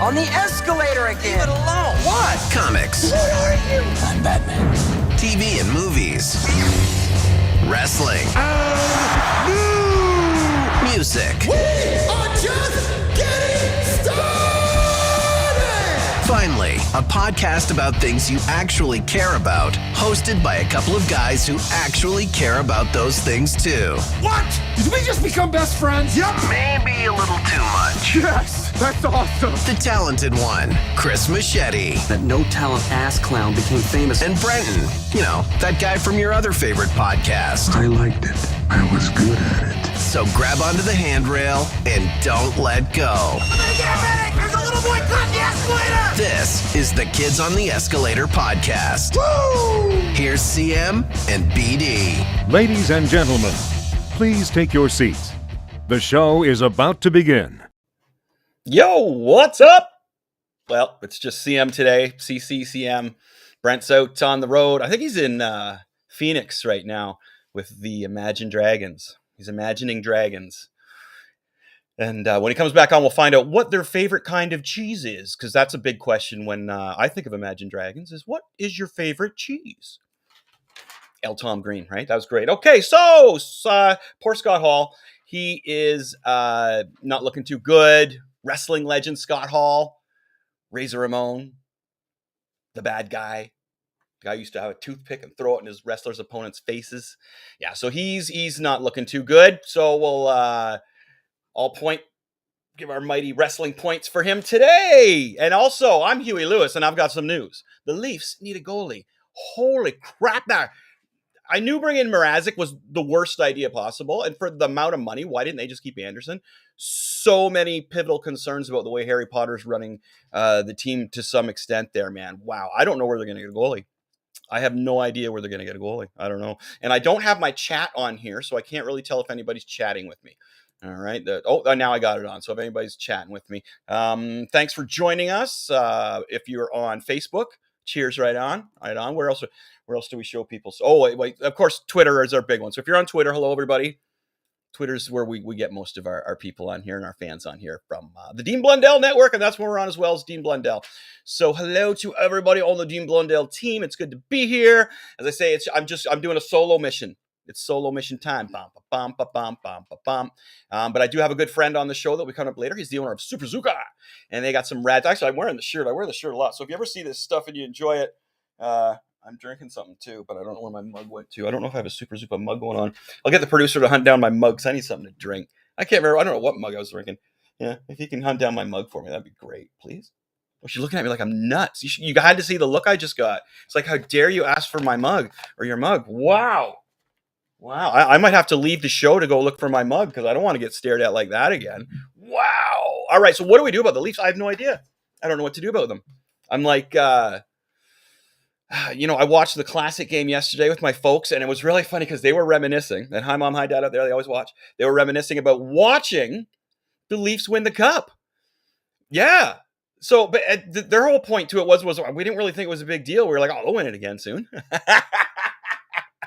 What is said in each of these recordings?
on the escalator again. Leave it alone. What? Comics. What are you? I'm Batman. TV and movies. Wrestling. Music. We are just getting started! Finally, a podcast about things you actually care about, hosted by a couple of guys who actually care about those things too. What? Did we just become best friends? Yep. Maybe a little too much. Yes, that's awesome. The talented one, Chris Machete. That no-talent ass clown became famous. And Brenton, you know, that guy from your other favorite podcast. I liked it. I was good at it. So grab onto the handrail and don't let go. There's a little boy caught in the escalator! This is the Kids on the Escalator podcast. Woo! Here's CM and BD. Ladies and gentlemen, please take your seats. The show is about to begin. Yo, what's up? Well, it's just CM today. CM. Brent's out on the road. I think he's in Phoenix right now with the Imagine Dragons. He's imagining dragons. And when he comes back on, we'll find out what their favorite kind of cheese is, because that's a big question when I think of Imagine Dragons, is what is your favorite cheese? L. Tom Green, right? That was great. Okay, so poor Scott Hall. He is not looking too good. Wrestling legend Scott Hall, Razor Ramon, the bad guy. The guy used to have a toothpick and throw it in his wrestlers' opponents' faces. Yeah, so he's not looking too good. So we'll give our mighty wrestling points for him today. And also, I'm Huey Lewis, and I've got some news. The Leafs need a goalie. Holy crap! I knew bringing in Mrazek was the worst idea possible. And for the amount of money, why didn't they just keep Anderson? So many pivotal concerns about the way Harry Potter's running the team to some extent there, man. Wow. I don't know where they're going to get a goalie. I have no idea where they're going to get a goalie. I don't know. And I don't have my chat on here, so I can't really tell if anybody's chatting with me. All right. Now I got it on. So if anybody's chatting with me, thanks for joining us. If you're on Facebook, cheers right on. Where else do we show people? Wait. Of course, Twitter is our big one. So if you're on Twitter, hello, everybody. Twitter's where we get most of our people on here and our fans on here from the Dean Blundell Network, and that's where we're on as well as Dean Blundell. So hello to everybody on the Dean Blundell team. It's good to be here. As I say, I'm doing a solo mission. It's solo mission time. But I do have a good friend on the show that will be coming up later. He's the owner of Superzooka, and they got some rad. Actually, I'm wearing the shirt. I wear the shirt a lot. So if you ever see this stuff and you enjoy it, I'm drinking something too, but I don't know where my mug went to. I don't know if I have a Superzooka mug going on. I'll get the producer to hunt down my mug because I need something to drink. I can't remember. I don't know what mug I was drinking. Yeah, if you can hunt down my mug for me, that'd be great, please. Oh, she's looking at me like I'm nuts. You had to see the look I just got. It's like, how dare you ask for my mug or your mug? Wow. I might have to leave the show to go look for my mug because I don't want to get stared at like that again. Wow. All right, so what do we do about the Leafs? I have no idea. I don't know what to do about them. I'm like... I watched the Classic game yesterday with my folks, and it was really funny because they were reminiscing. And hi, Mom, hi, Dad out there. They always watch. They were reminiscing about watching the Leafs win the Cup. Yeah. So, but their whole point to it was we didn't really think it was a big deal. We were like, oh, they'll win it again soon.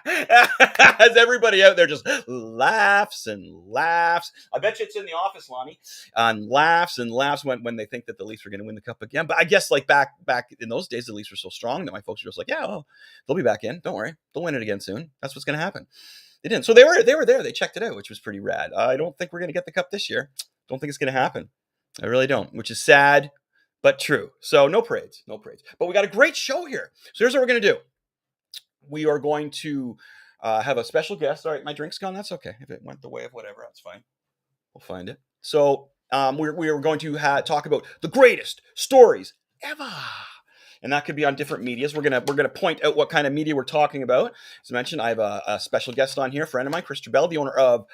As everybody out there just laughs and laughs. I bet you it's in the office, Lonnie. And laughs when they think that the Leafs are going to win the Cup again. But I guess like back in those days, the Leafs were so strong that my folks were just like, yeah, well, they'll be back in. Don't worry. They'll win it again soon. That's what's going to happen. They didn't. So they were there. They checked it out, which was pretty rad. I don't think we're going to get the Cup this year. Don't think it's going to happen. I really don't, which is sad, but true. So no parades. But we got a great show here. So here's what we're going to do. We are going to have a special guest. All right, my drink's gone. That's okay. If it went the way of whatever, that's fine. We'll find it. So we are going to talk about the greatest stories ever. And that could be on different medias. We're gonna point out what kind of media we're talking about. As I mentioned, I have a special guest on here, a friend of mine, Chris Trubela, the owner of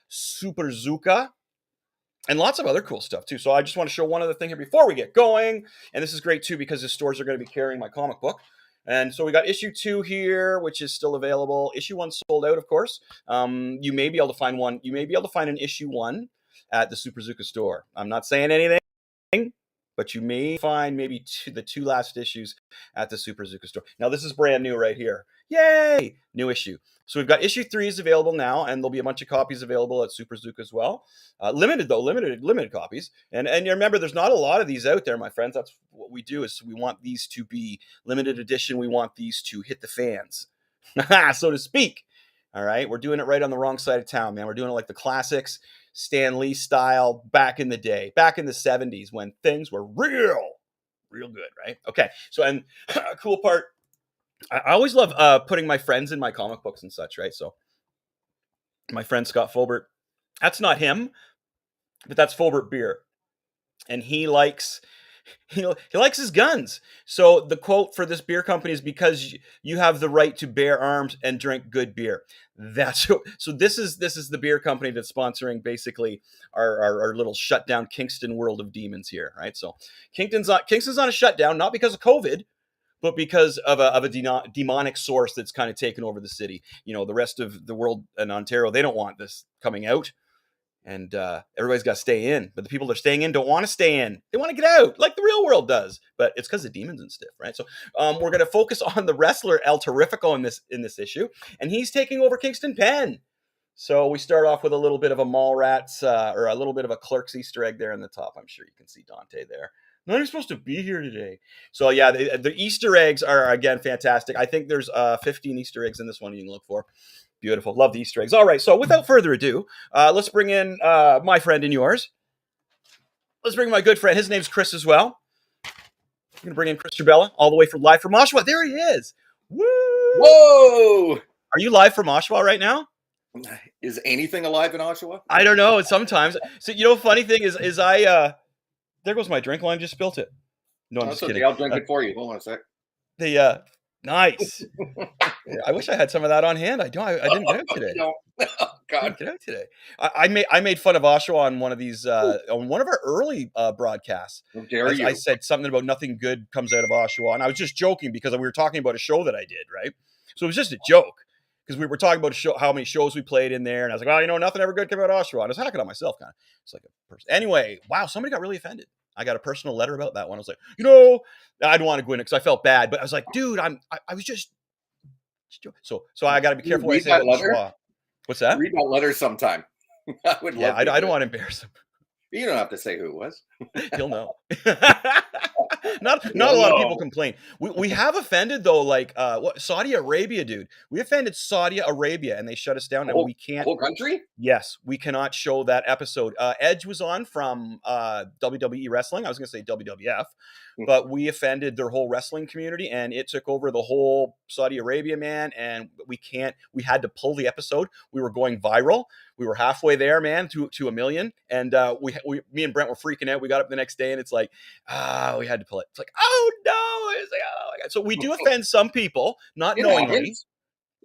Superzooka, and lots of other cool stuff too. So I just want to show one other thing here before we get going. And this is great too because the stores are going to be carrying my comic book. And so we got issue 2 here, which is still available. Issue 1 sold out, of course. You may be able to find one. You may be able to find an issue 1 at the Superzooka store. I'm not saying anything, but you may find maybe the 2 last issues at the Superzooka store. Now, this is brand new right here. Yay! New issue. So we've got issue 3 is available now, and there'll be a bunch of copies available at Superzooka as well. Limited though, limited copies. And you remember, there's not a lot of these out there, my friends. That's what we do. Is we want these to be limited edition. We want these to hit the fans, so to speak. All right, we're doing it right on the wrong side of town, man. We're doing it like the classics, Stan Lee style, back in the day, back in the 70s when things were real good, right? Okay, so and a cool part. I always love putting my friends in my comic books and such, right? So my friend Scott Fulbert, that's not him, but that's Fulbert beer. And he likes his guns. So the quote for this beer company is, because you have the right to bear arms and drink good beer. So this is the beer company that's sponsoring basically our little shutdown Kingston world of demons here, right? So Kingston's on a shutdown, not because of COVID, but because of a demonic source that's kind of taken over the city. You know, the rest of the world in Ontario, they don't want this coming out. And everybody's got to stay in. But the people that are staying in don't want to stay in. They want to get out, like the real world does. But it's because of demons and stuff, right? So we're going to focus on the wrestler El Terrifico in this issue. And he's taking over Kingston Pen. So we start off with a little bit of a Mallrats, or a little bit of a Clerk's Easter egg there in the top. I'm sure you can see Dante there. No, you're supposed to be here today. So yeah, the Easter eggs are, again, fantastic. I think there's 15 Easter eggs in this one you can look for. Beautiful. Love the Easter eggs. All right, so without further ado, let's bring in my friend and yours. Let's bring in my good friend. His name's Chris as well. I'm going to bring in Chris Trubela, all the way from live from Oshawa. There he is. Woo! Whoa! Are you live from Oshawa right now? Is anything alive in Oshawa? I don't know. Sometimes. So, you know, funny thing is I... there goes my drink line. Just spilt it. No, I'm just kidding. I'll drink it for you. Hold on a sec. Nice. I wish I had some of that on hand. I don't. I didn't get out today. No. Oh, God. I didn't get out today. I made fun of Oshawa on one of these on one of our early broadcasts. How dare you? I said something about nothing good comes out of Oshawa, and I was just joking because we were talking about a show that I did, right? So it was just a joke because we were talking about how many shows we played in there, and I was like, well, you know, nothing ever good came out of Oshawa. And I was hacking on myself, kind of. It's like a person. Anyway, wow, somebody got really offended. I got a personal letter about that one. I was like, you know, I didn't want to go in it because I felt bad, but I was like, dude, I was just so I got to be careful what I say about Oshawa. What's that? Read that letter sometime. I would love to. I don't want to embarrass him. You don't have to say who it was. He'll know. Not a lot of people complain. We have offended though, like Saudi Arabia, dude. We offended Saudi Arabia and they shut us down, and we can't. Whole country? Yes, we cannot show that episode. Edge was on from WWE wrestling. I was going to say WWF, but we offended their whole wrestling community, and it took over the whole Saudi Arabia, man. And we can't. We had to pull the episode. We were going viral. We were halfway there, man, to a million. And me and Brent were freaking out. We got up the next day and it's like, we had to pull it. It's like, oh no. It's like, oh my God. So we do offend some people, not knowingly,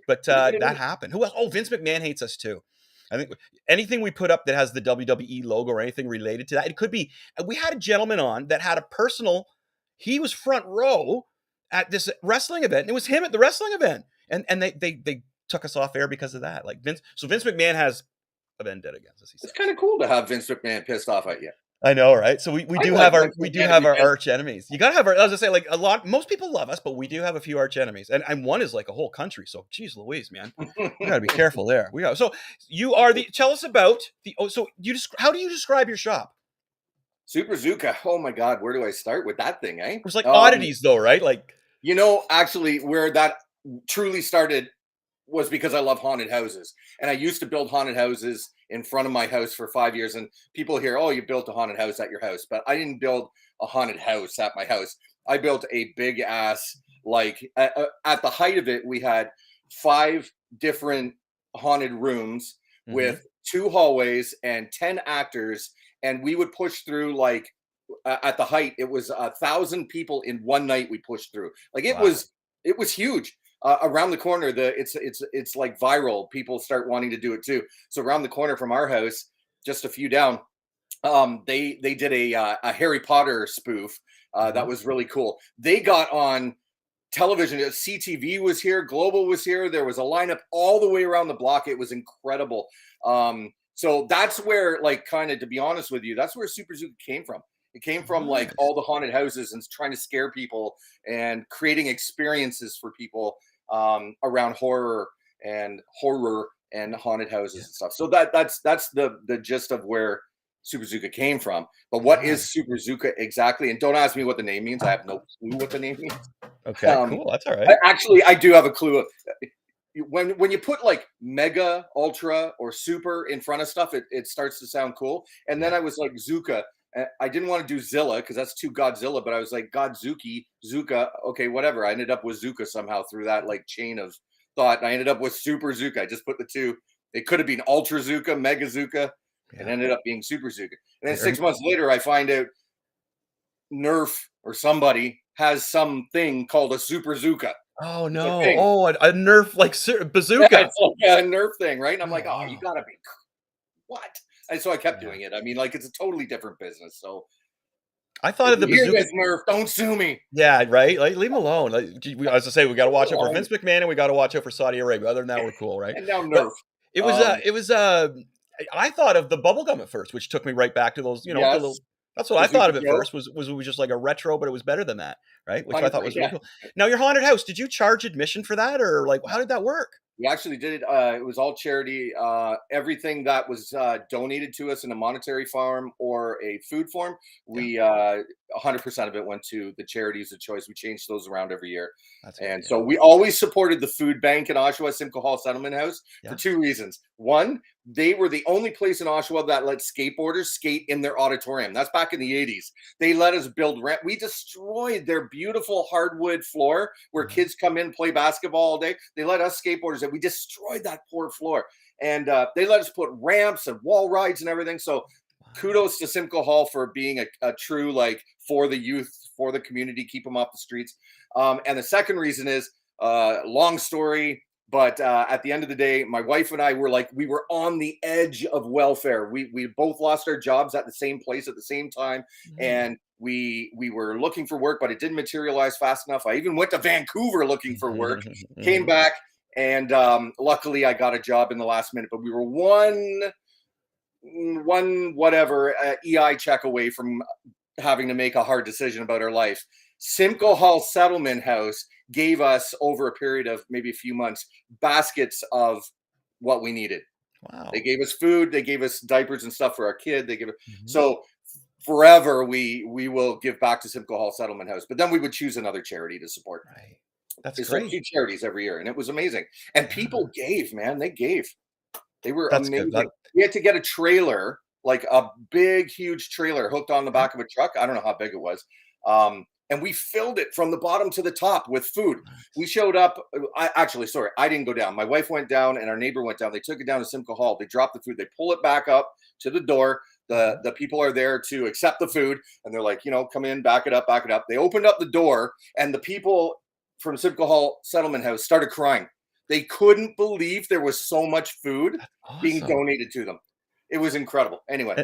but that happened. Who else? Oh, Vince McMahon hates us too. I think anything we put up that has the WWE logo or anything related to that, it could be. We had a gentleman on that had he was front row at this wrestling event. And it was him at the wrestling event. And they took us off air because of that. Like Vince McMahon has a vendetta against us. It's kind of cool to have Vince McMahon pissed off at you. I know, right? So we do have our arch enemies. You gotta have our. I was gonna say, like most people love us, but we do have a few arch enemies, and one is like a whole country. So, geez, Louise, man, we gotta be careful there. So you are tell us about the. Oh, so how do you describe your shop? Superzooka. Oh my God, where do I start with that thing? Eh? It's like oddities, though, right? Like, you know, actually, where that truly started was because I love haunted houses. And I used to build haunted houses in front of my house for 5 years. And people hear, oh, you built a haunted house at your house. But I didn't build a haunted house at my house. I built a big ass, like at the height of it, we had 5 different haunted rooms with 2 hallways and 10 actors. And we would push through, like at the height, it was 1,000 people in one night we pushed through. Like it was huge. Around the corner, it's like viral. People start wanting to do it too. So around the corner from our house, just a few down, they did a Harry Potter spoof that was really cool. They got on television. CTV was here, Global was here. There was a lineup all the way around the block. It was incredible. So that's where, like, kind of, to be honest with you, that's where Superzooka came from. It came from like all the haunted houses and trying to scare people and creating experiences for people. around horror and haunted houses and stuff. So that's the gist of where Superzooka came from. But what is Superzooka exactly? And don't ask me what the name means. I have no clue what the name means. Okay, cool. That's all right. I do have a clue. When you put like mega, ultra, or super in front of stuff, it starts to sound cool. And then I was like Zuka. I didn't want to do Zilla because that's too Godzilla, but I was like Godzuki, Zuka. Okay, whatever. I ended up with Zuka somehow through that like chain of thought. And I ended up with Superzooka. I just put the two. It could have been Ultra Zuka, Mega Zuka, and ended up being Superzooka. And then 6 months later, I find out Nerf or somebody has something called a Superzooka. Oh no! Oh, a Nerf like bazooka. Yeah, it's like a Nerf thing, right? And I'm like, oh, you gotta be what? And so I kept doing it. I mean, like it's a totally different business. So I thought of the bazooka. This, Nerf, don't sue me. Yeah, right. Like leave him alone. Like, as I say, we got to watch out for Vince McMahon and we got to watch out for Saudi Arabia. Other than that, we're cool, right? And now Nerf. But it was. I thought of the bubblegum at first, which took me right back to those. You know, the little. That's what I thought of at first. Was just like a retro, but it was better than that, right? Which I thought was really cool. Now, your haunted house. Did you charge admission for that, or like how did that work? We actually did it. It was all charity. Everything that was donated to us in a monetary form or a food form, we 100% of it went to the charities of choice. We changed those around every year. So we always supported the food bank in Oshawa, Simcoe Hall Settlement House, for two reasons. One, they were the only place in Oshawa that let skateboarders skate in their auditorium. That's back in the 80s. They let us build ramp. We destroyed their beautiful hardwood floor where kids come in, play basketball all day. They let us skateboarders, and we destroyed that poor floor. And they let us put ramps and wall rides and everything. So kudos to Simcoe Hall for being a true, like, for the youth, for the community, keep them off the streets. And the second reason is, long story, but at the end of the day, my wife and I were like, we were on the edge of welfare. We both lost our jobs at the same place at the same time. And we were looking for work, but it didn't materialize fast enough. I even went to Vancouver looking for work, came back, and luckily I got a job in the last minute. But we were one EI check away from having to make a hard decision about our life. Simcoe Hall Settlement House gave us, over a period of maybe a few months, baskets of what we needed. Wow. They gave us food, they gave us diapers and stuff for our kid. They gave it so forever we will give back to Simcoe Hall Settlement House. But then we would choose another charity to support. Right. That's There's great. 2 charities every year, and it was amazing. And people gave, man. They gave. They were That's amazing. good. We had to get a trailer, like a big, huge trailer hooked on the back of a truck. I don't know how big it was. And we filled it from the bottom to the top with food. We showed up. I didn't go down. My wife went down and our neighbor went down. They took it down to Simcoe Hall. They dropped the food. They pull it back up to the door. The people are there to accept the food. And they're like, come in, back it up, back it up. They opened up the door and the people from Simcoe Hall Settlement House started crying. They couldn't believe there was so much food being donated to them. It was incredible. Anyway,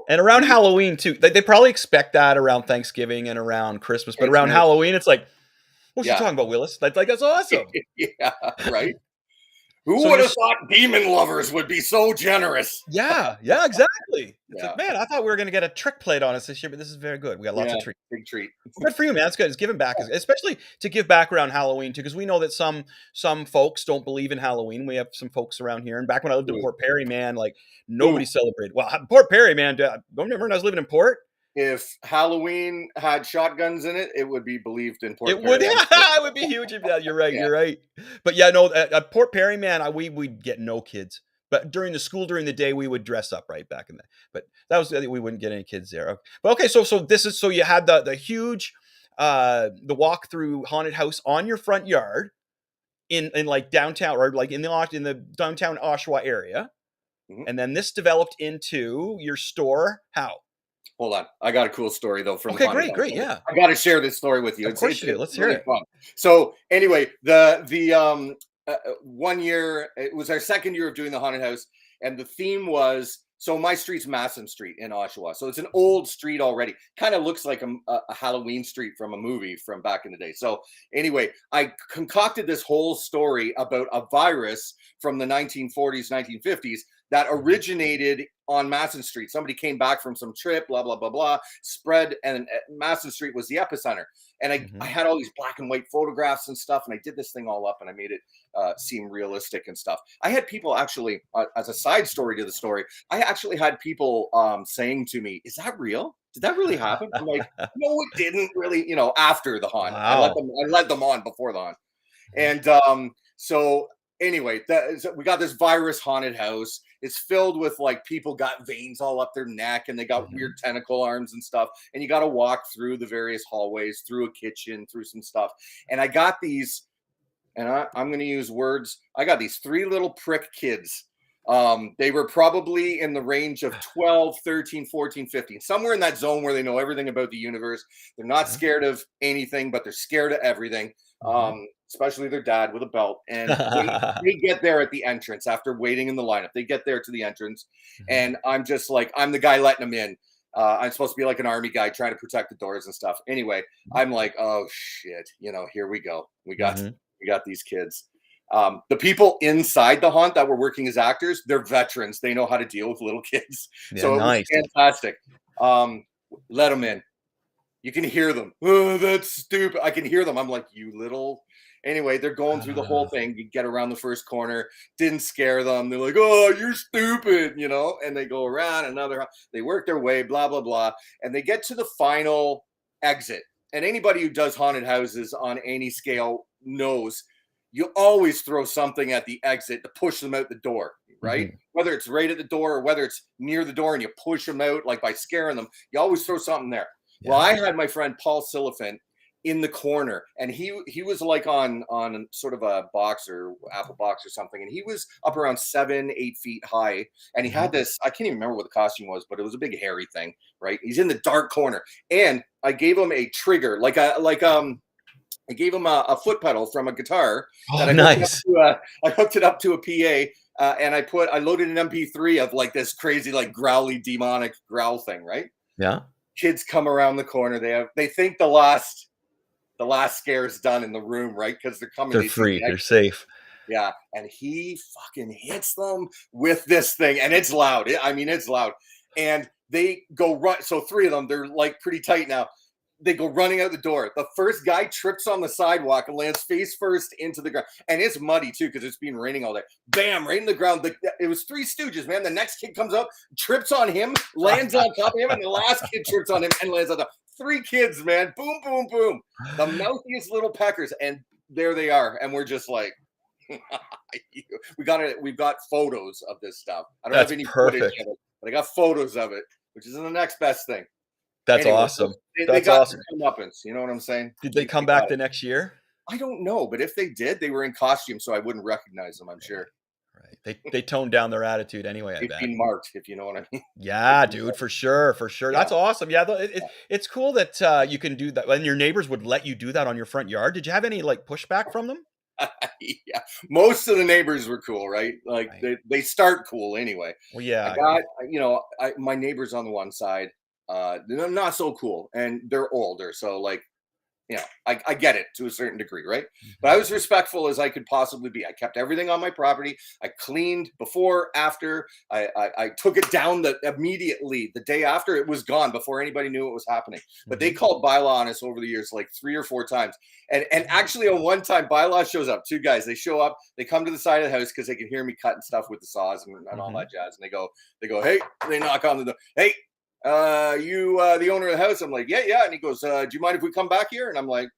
and around Halloween too, they probably expect that around Thanksgiving and around Christmas, but around Halloween, it's like, what you talking about, Willis? Like that's awesome. Yeah, right. Who would have thought demon lovers would be so generous? Yeah, exactly. It's like, man, I thought we were going to get a trick plate on us this year, but this is very good. We got lots of treats. Big treat. Good for you, man. It's good. It's giving back, especially to give back around Halloween too, because we know that some folks don't believe in Halloween. We have some folks around here, and back when I lived in Port Perry, man, like nobody celebrated. Well, Port Perry, man, don't you remember when I was living in Port? If Halloween had shotguns in it, it would be believed in Port Perry. It would be huge. Yeah, you're right. You're right. But yeah, no, at Port Perry, man, we'd get no kids. But during the day, we would dress up right back in that. But that was, we wouldn't get any kids there. But okay, so you had the huge, the walk through haunted house on your front yard in like downtown, or like in the downtown Oshawa area. And then this developed into your store. How? Hold on. I got a cool story though from great. Yeah. I got to share this story with you. Of course you do. Let's hear it. Fun. So anyway, the 1 year, it was our second year of doing the haunted house, and the theme was, so my street's Masson Street in Oshawa. So it's an old street already. Kind of looks like a Halloween street from a movie from back in the day. So anyway, I concocted this whole story about a virus from the 1940s, 1950s that originated on Masson Street. Somebody came back from some trip, blah, blah, blah, blah, spread, and Masson Street was the epicenter. And I had all these black and white photographs and stuff, and I did this thing all up, and I made it seem realistic and stuff. I had people actually, as a side story to the story, I actually had people saying to me, "Is that real? Did that really happen?" I'm like, "No, it didn't really." After the haunt, Wow. I led them on before the haunt, and so anyway, we got this virus haunted house. It's filled with like people got veins all up their neck and they got weird tentacle arms and stuff. And you got to walk through the various hallways, through a kitchen, through some stuff. And I got these, and I'm going to use words. I got these 3 little prick kids. They were probably in the range of 12, 13, 14, 15, somewhere in that zone where they know everything about the universe. They're not scared of anything, but they're scared of everything. Especially their dad with a belt. And they get there at the entrance after waiting in the lineup. They get there to the entrance, and I'm just like, I'm the guy letting them in. I'm supposed to be like an army guy trying to protect the doors and stuff. Anyway, I'm like, oh shit, here we go. We got these kids. The people inside the haunt that were working as actors, they're veterans. They know how to deal with little kids. Yeah, so it nice. was fantastic. Let them in. You can hear them. Oh, that's stupid. I can hear them. I'm like, you little. Anyway, they're going through the whole thing. You get around the first corner. Didn't scare them. They're like, oh, you're stupid, and they go around another. They work their way, blah, blah, blah. And they get to the final exit. And anybody who does haunted houses on any scale knows you always throw something at the exit to push them out the door, right? Whether it's right at the door or whether it's near the door and you push them out, like by scaring them, you always throw something there. Yeah. Well, I had my friend Paul Silliphant in the corner, and he was like on sort of a box or apple box or something, and he was up around 7-8 feet high, and he had this, I can't even remember what the costume was, but it was a big hairy thing, right? He's in the dark corner, and I gave him a trigger, I gave him a foot pedal from a guitar. Oh, nice. I hooked it up to a PA, and I loaded an MP3 of like this crazy, like growly demonic growl thing, right? Yeah. Kids come around the corner. They think the last scare is done in the room, right? Because they're coming. They're free. They're safe. Yeah, and he fucking hits them with this thing, and it's loud. It's loud. And they go run. So 3 of them, they're like pretty tight now. They go running out the door. The first guy trips on the sidewalk and lands face first into the ground. And it's muddy too because it's been raining all day. Bam, right in the ground. It was 3 Stooges, man. The next kid comes up, trips on him, lands on top of him, and the last kid trips on him and lands on top. 3 kids, man. Boom, boom, boom. The mouthiest little peckers. And there they are. And we're just like, we've got photos of this stuff. I don't have any footage of it, but I got photos of it, which is the next best thing. That's awesome. They got awesome. Comeuppance, you know what I'm saying? Did they come back the next year? I don't know, but if they did, they were in costume, so I wouldn't recognize them, I'm sure. Right. They toned down their attitude anyway. They've been marked, if you know what I mean. Yeah, dude, for sure. Yeah. That's awesome. Yeah, it's cool that you can do that. And your neighbors would let you do that on your front yard. Did you have any like pushback from them? Yeah, most of the neighbors were cool, right? Like they start cool anyway. Well, yeah. My neighbors on the one side. They're not so cool, and they're older, so like, I get it to a certain degree, right? But I was respectful as I could possibly be. I kept everything on my property. I cleaned before, after. I took it down immediately. The day after, it was gone before anybody knew it was happening. But they called bylaw on us over the years like 3 or 4 times. And actually on one time, bylaw shows up. 2 guys, they show up, they come to the side of the house because they can hear me cutting stuff with the saws and all that jazz. And they go, hey, they knock on the door. Hey, you the owner of the house? I'm like, yeah. And he goes, do you mind if we come back here? And I'm like,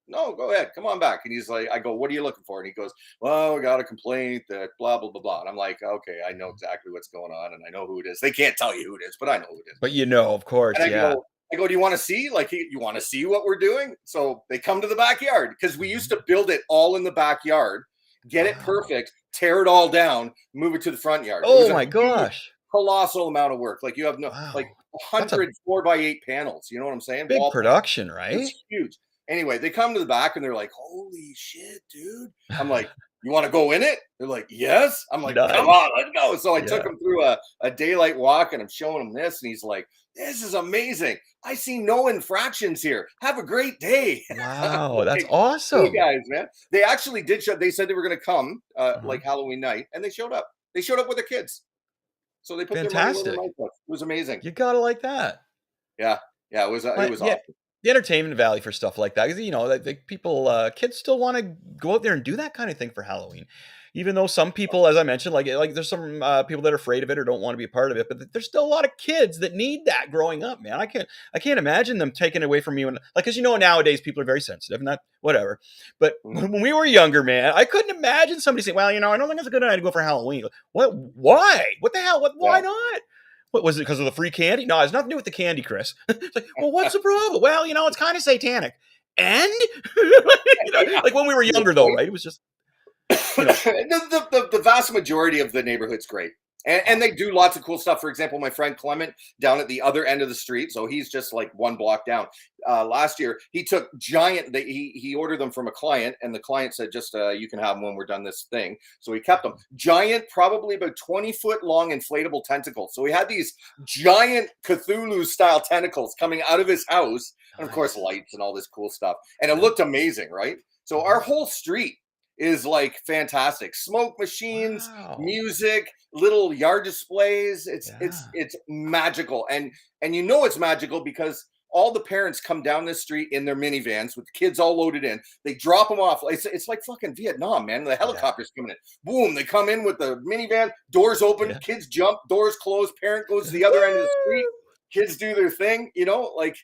no, go ahead, come on back. And he's like, I go, what are you looking for? And he goes, well, we got a complaint that blah blah blah blah. And I'm like, okay, I know exactly what's going on, and I know who it is. They can't tell you who it is, but I know who it is. But of course, and I go, do you want to see? Like, you want to see what we're doing? So they come to the backyard because we used to build it all in the backyard, get it perfect, tear it all down, move it to the front yard. Oh my gosh. Colossal amount of work. Like you have like 100 4x8 panels. You know what I'm saying? Big production, right? It's huge. Anyway, they come to the back and they're like, holy shit, dude. I'm like, you want to go in it? They're like, yes. I'm like, come on, let's go. So I took him through a daylight walk and I'm showing him this. And he's like, this is amazing. I see no infractions here. Have a great day. Wow, that's awesome. Hey guys, man. They actually did show. They said they were going to come like Halloween night, and they showed up. They showed up with their kids. So they put their money where their Fantastic. mouth was. It was amazing. You gotta like that. Yeah, yeah, it was But yeah, awesome. the entertainment value for stuff like that, 'cause, you know, like people, kids still want to go out there and do that kind of thing for Halloween. Even though some people, as I mentioned, like there's some people that are afraid of it or don't want to be a part of it, but there's still a lot of kids that need that growing up, man. I can't imagine them taking it away from you. And like, because you know, nowadays people are very sensitive and that whatever. But Mhm. when we were younger, man, I couldn't imagine somebody saying, "Well, you know, I don't think it's a good idea to go for Halloween." What? Why? What the hell? Why Yeah. not? What was it? Because of the free candy? No, it's nothing to do with the candy, Chris. It's like, well, what's the problem? Well, you know, it's kind of satanic. And you know, Yeah. like when we were younger, though, right? It was just, you know, The vast majority of the neighborhood's great. And they do lots of cool stuff. For example, my friend Clement down at the other end of the street, so he's just like one block down. Last year, he took giant. He ordered them from a client, and the client said, "Just you can have them when we're done this thing." So he kept them. Giant, probably about 20-foot long inflatable tentacles. So he had these giant Cthulhu-style tentacles coming out of his house, and of course, lights and all this cool stuff. And it looked amazing, right? So our whole street is like fantastic. Smoke machines, wow. music, little yard displays. It's magical. And you know it's magical because all the parents come down this street in their minivans with kids all loaded in. They drop them off. It's like fucking Vietnam, man. The helicopters coming in. Boom, they come in with the minivan, doors open, Yeah. kids jump, doors close, parent goes to the other end of the street, kids do their thing, you know, like,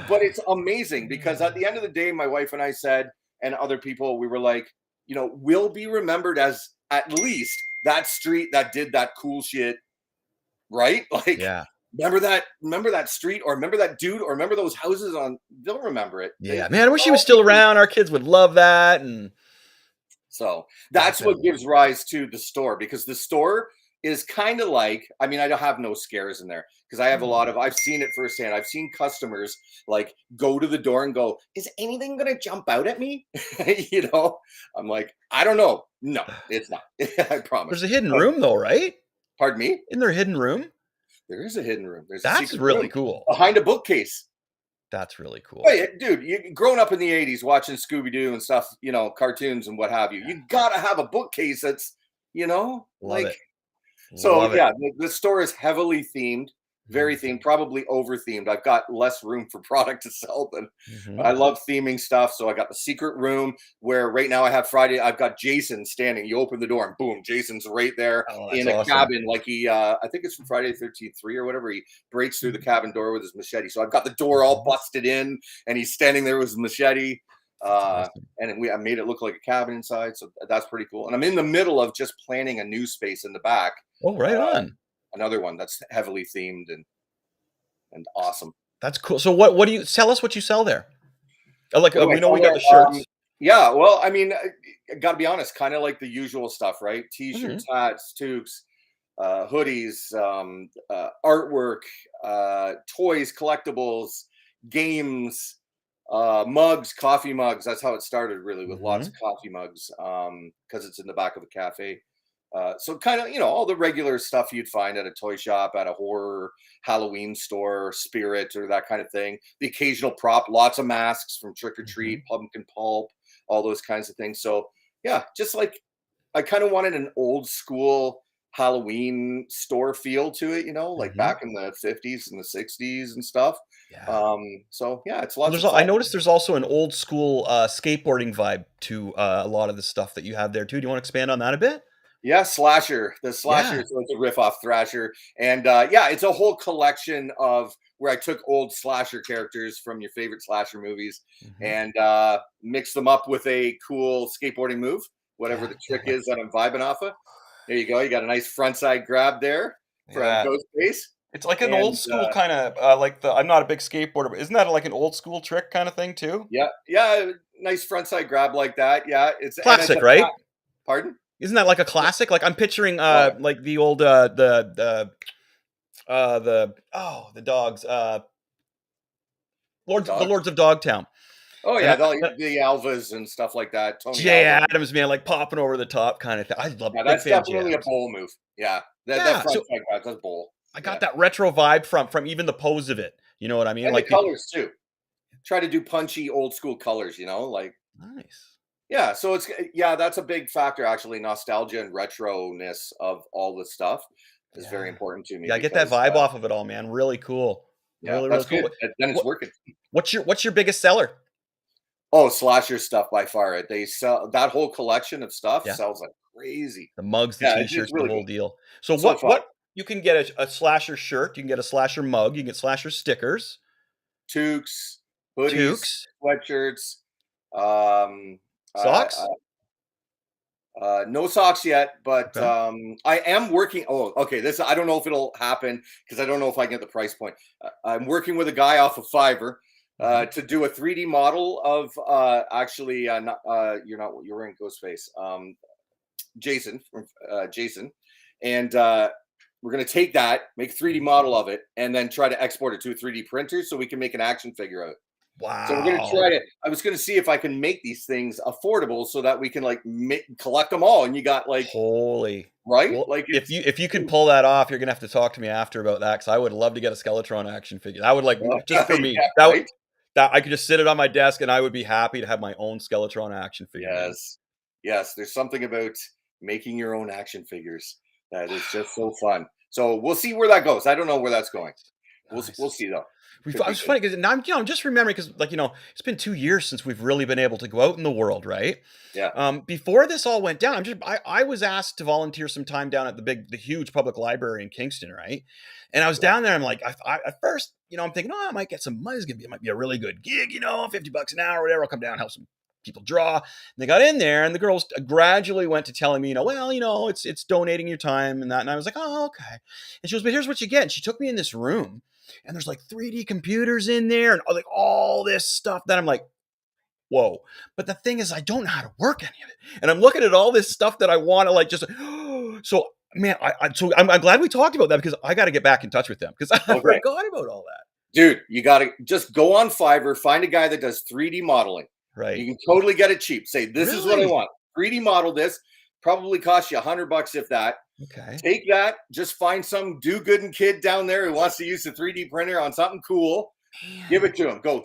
but it's amazing because at the end of the day, my wife and I said, and other people, we were like, you know, will be remembered as at least that street that did that cool shit, right? Like, Yeah. remember that street, or remember that dude, or remember those houses on. They'll remember it. Yeah, man, I wish he was still around. Our kids would love that. And So that's what gives rise to the store, because the store is kind of like, I mean, I don't have no scares in there because I have a lot of, I've seen it firsthand. I've seen customers like go to the door and go, "Is anything going to jump out at me?" You know, I'm like, I don't know. No, it's not. I promise. there's a hidden room, though, right? Pardon me? Isn't there a hidden room? There is a hidden room. There's a That's secret really room cool. behind a bookcase. That's really cool. Hey, dude, you growing up in the 80s watching Scooby-Doo and stuff, you know, cartoons and what have you. You got to have a bookcase that's, you know, Love like, it. so Love it. yeah, the store is heavily themed, very themed, probably over themed. I've got less room for product to sell than Mhm. I love theming stuff. So I got the secret room where right now I have Friday. I've got Jason standing. You open the door and boom, Jason's right there Oh, that's in a awesome. cabin. Like I think it's from Friday the 13th 3 or whatever. He breaks through the cabin door with his machete. So I've got the door all busted in, and he's standing there with his machete. Awesome. And I made it look like a cabin inside. So that's pretty cool. And I'm in the middle of just planning a new space in the back. Oh, right on. Another one that's heavily themed and awesome. That's cool. So what do you tell us what you sell there? Like What do I we know we sell got the there? shirts. Yeah, well, I mean, I got to be honest, kind of like the usual stuff, right? T-shirts, hats, toques, hoodies, artwork, toys, collectibles, games, mugs, coffee mugs. That's how it started, really, with lots of coffee mugs, because it's in the back of a cafe. So kind of, you know, all the regular stuff you'd find at a toy shop, at a horror Halloween store, Spirit, or that kind of thing. The occasional prop, lots of masks from Trick or Treat, Pumpkin Pulp, all those kinds of things. So yeah, just like I kind of wanted an old school Halloween store feel to it, you know, like back in the 50s and the 60s and stuff. Yeah. So yeah, it's Well, lots of I fun. noticed there's also an old school skateboarding vibe to a lot of the stuff that you have there too. Do you want to expand on that a bit? Yeah, Slasher. The Slasher, Yeah. so it's a riff off Thrasher. And yeah, it's a whole collection of where I took old slasher characters from your favorite slasher movies and mixed them up with a cool skateboarding move, whatever the trick is that I'm vibing off of. There you go. You got a nice front side grab there from Yeah. Ghostface. It's like an And, old school kind of like I'm not a big skateboarder, but isn't that like an old school trick kind of thing too? Yeah, nice front side grab like that. Yeah, it's Classic, right? Pardon? Isn't that like a classic? Like I'm picturing like the old the dogs the Lords of Dogtown. Oh yeah, And the Alvas and stuff like that. Tony Jay Alva. Adams, man, like popping over the top kind of thing. I love Yeah, big that's fan of Jay definitely a Adams. bowl move. Yeah, that Yeah, front so side grab, that's bowl. I got that retro vibe from even the pose of it. You know what I mean? And Like the colors too. Try to do punchy old school colors, you know, like nice. yeah. So that's a big factor actually, nostalgia and retro-ness of all the stuff. is very important to me. Yeah, I get that because, vibe off of it all, man. Really cool. Yeah, Really, that's really good. cool. Then it's What, working. what's your biggest seller? Oh, Slasher stuff by far. They sell that whole collection of stuff Yeah. sells like crazy. The mugs, the Yeah, t-shirts, it's the really whole good. deal. So So far. what you can get a slasher shirt, you can get a slasher mug, you can get slasher stickers, Toques, hoodies, toques, sweatshirts. Um, socks. no socks yet, but Okay. I am working. Oh, okay. This I don't know if it'll happen because I don't know if I can get the price point. I'm working with a guy off of Fiverr to do a 3D model of not you're wearing Ghostface, Jason from Jason, and we're gonna take that, make a 3D model of it, and then try to export it to a 3D printer so we can make an action figure out. Wow. So we're gonna try to. I was gonna see if I can make these things affordable so that we can like collect them all. And you got like Holy. right, Well, like if you can pull that off, you're gonna have to talk to me after about that because I would love to get a Skeletron action figure. That would like just for me. yeah, that right? would, that I could just sit it on my desk and I would be happy to have my own Skeletron action figure. Man. Yes. There's something about making your own action figures that is just so fun. So we'll see where that goes. I don't know where that's going. Nice. We'll see though. It's funny because now I'm just remembering because it's been 2 years since we've really been able to go out in the world, right? Yeah. Before this all went down, I was asked to volunteer some time down at the huge public library in Kingston, right? And I was down there. I'm like, at first, I'm thinking, I might get some money. It might be a really good gig, $50 an hour, or whatever. I'll come down and help some people draw. And they got in there, and the girls gradually went to telling me, it's donating your time and that. And I was like, oh, okay. And she goes, but here's what you get. And she took me in this room. And there's like 3D computers in there and like all this stuff that I'm like, whoa. But the thing is, I don't know how to work any of it. And I'm looking at all this stuff that I want to like just, so man, I'm glad we talked about that because I got to get back in touch with them because I forgot about all that. Dude, you got to just go on Fiverr, find a guy that does 3D modeling. Right. You can totally get it cheap. Say, this is what I want. 3D model this. Probably cost you $100 if that. Okay. Take that. Just find some do-gooding kid down there who wants to use the 3D printer on something cool. Man. Give it to him. Go.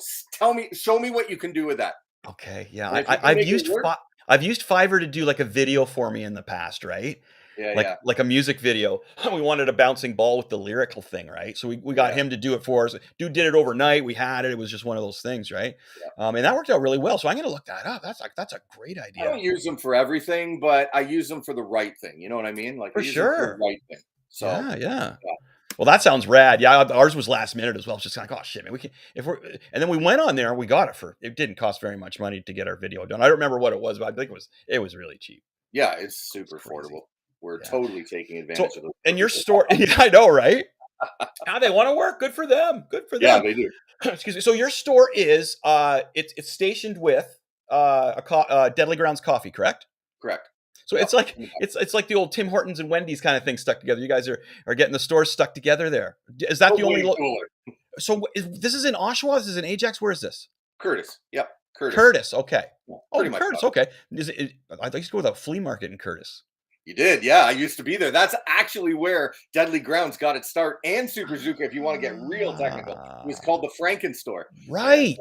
Show me what you can do with that. Okay. Yeah. I've used Fiverr to do like a video for me in the past, right? Yeah. Like a music video. We wanted a bouncing ball with the lyrical thing, right? So we got him to do it for us. Dude did it overnight. We had it. It was just one of those things, right? Yeah. And that worked out really well. So I'm going to look that up. That's a great idea. I don't use them for everything, but I use them for the right thing. You know what I mean? Like for sure, for the right thing. So yeah. Well, that sounds rad. Yeah, ours was last minute as well. It's just like, oh shit, man, we can and then we went on there and we got it it didn't cost very much money to get our video done. I don't remember what it was, but I think it was really cheap. Yeah, it's super affordable. We're totally taking advantage of it. And your store, yeah, I know, right? They want to work. Good for them. Good for them. Yeah, they do. Excuse me. So your store is it's stationed with Deadly Grounds Coffee, correct? Correct. So it's like it's like the old Tim Hortons and Wendy's kind of thing stuck together. You guys are getting the stores stuck together there. Is that the only? So this is in Oshawa. This is in Ajax. Where is this? Curtis. Yep. Curtis. Okay. Yeah, Curtis. Okay. I used to go to the flea market in Curtis. You did, yeah. I used to be there. That's actually where Deadly Grounds got its start, and Superzooka, if you want to get real technical. It was called the Franken store. Right.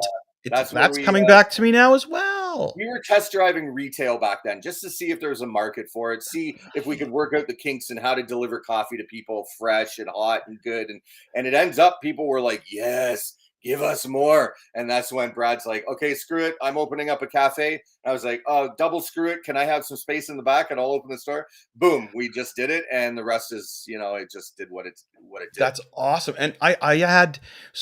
And, that's coming back to me now as well. We were test driving retail back then just to see if there was a market for it, see if we could work out the kinks and how to deliver coffee to people fresh and hot and good. And it ends up people were like, yes, give us more. And that's when Brad's like, okay, screw it. I'm opening up a cafe. I was like, oh, double screw it. Can I have some space in the back and I'll open the store? Boom. We just did it. And the rest is, it just did what it did. That's awesome. And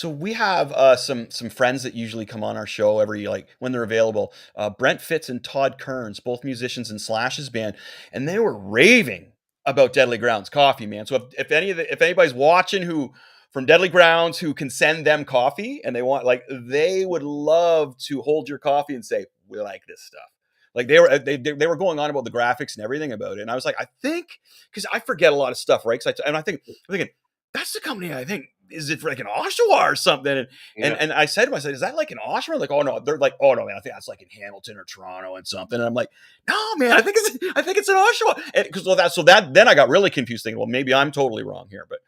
we have some friends that usually come on our show every, when they're available, Brent Fitz and Todd Kearns, both musicians in Slash's band. And they were raving about Deadly Grounds Coffee, man. So if anybody's watching from Deadly Grounds who can send them coffee and they would love to hold your coffee and say, we like this stuff. Like they were going on about the graphics and everything about it. And I was like, I think, because I forget a lot of stuff, right? I'm thinking, that's the company I think, is it like an Oshawa or something? And I said to myself, is that like an Oshawa? Like, oh no, they're like, oh no, man, I think that's like in Hamilton or Toronto and something. And I'm like, no, man, I think it's an Oshawa. And then I got really confused thinking, well, maybe I'm totally wrong here, but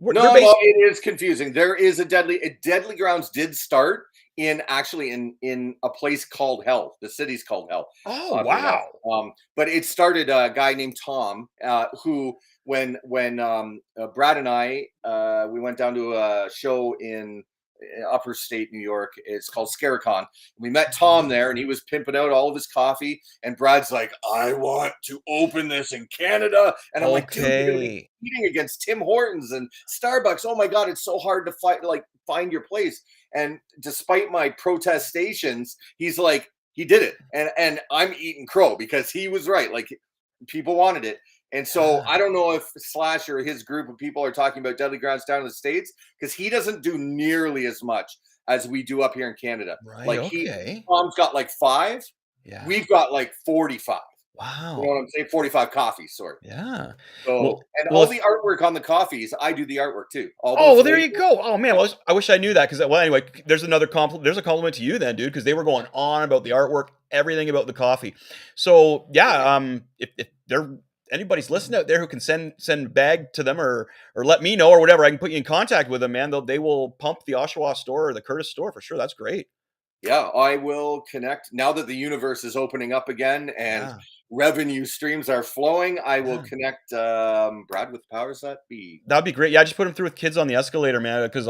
no, it is confusing. There is Deadly Grounds did start in a place called Hell. The city's called Hell. Oh, Oddly enough. wow. But it started a guy named Tom, who when Brad and I we went down to a show in upper state New York. It's called Scarecon. We met Tom there, and he was pimping out all of his coffee. And Brad's like, "I want to open this in Canada." And I'm like, "Dude, you're gonna be competing against Tim Hortons and Starbucks. Oh my god, it's so hard to find your place." And despite my protestations, he's like, he did it. And I'm eating crow because he was right. Like, people wanted it. And so I don't know if Slash or his group of people are talking about Deadly Grounds down in the States, because he doesn't do nearly as much as we do up here in Canada. Right. Like Tom's got like 5. Yeah. We've got like 45. Wow. You know what I'm saying? 45 coffees, sorry. Yeah. So all the artwork on the coffees, I do the artwork too. Well, there you go. Oh man, I wish I knew that, because anyway, there's another compliment. There's a compliment to you then, dude, because they were going on about the artwork, everything about the coffee. So yeah, if there anybody's listening out there who can send a bag to them or let me know or whatever, I can put you in contact with them, man. They will pump the Oshawa store or the Curtis store for sure. That's great. Yeah, I will connect now that the universe is opening up again and revenue streams are flowing. I will connect Brad with powers that be. That'd be great. Yeah, I just put him through with kids on the escalator, man, because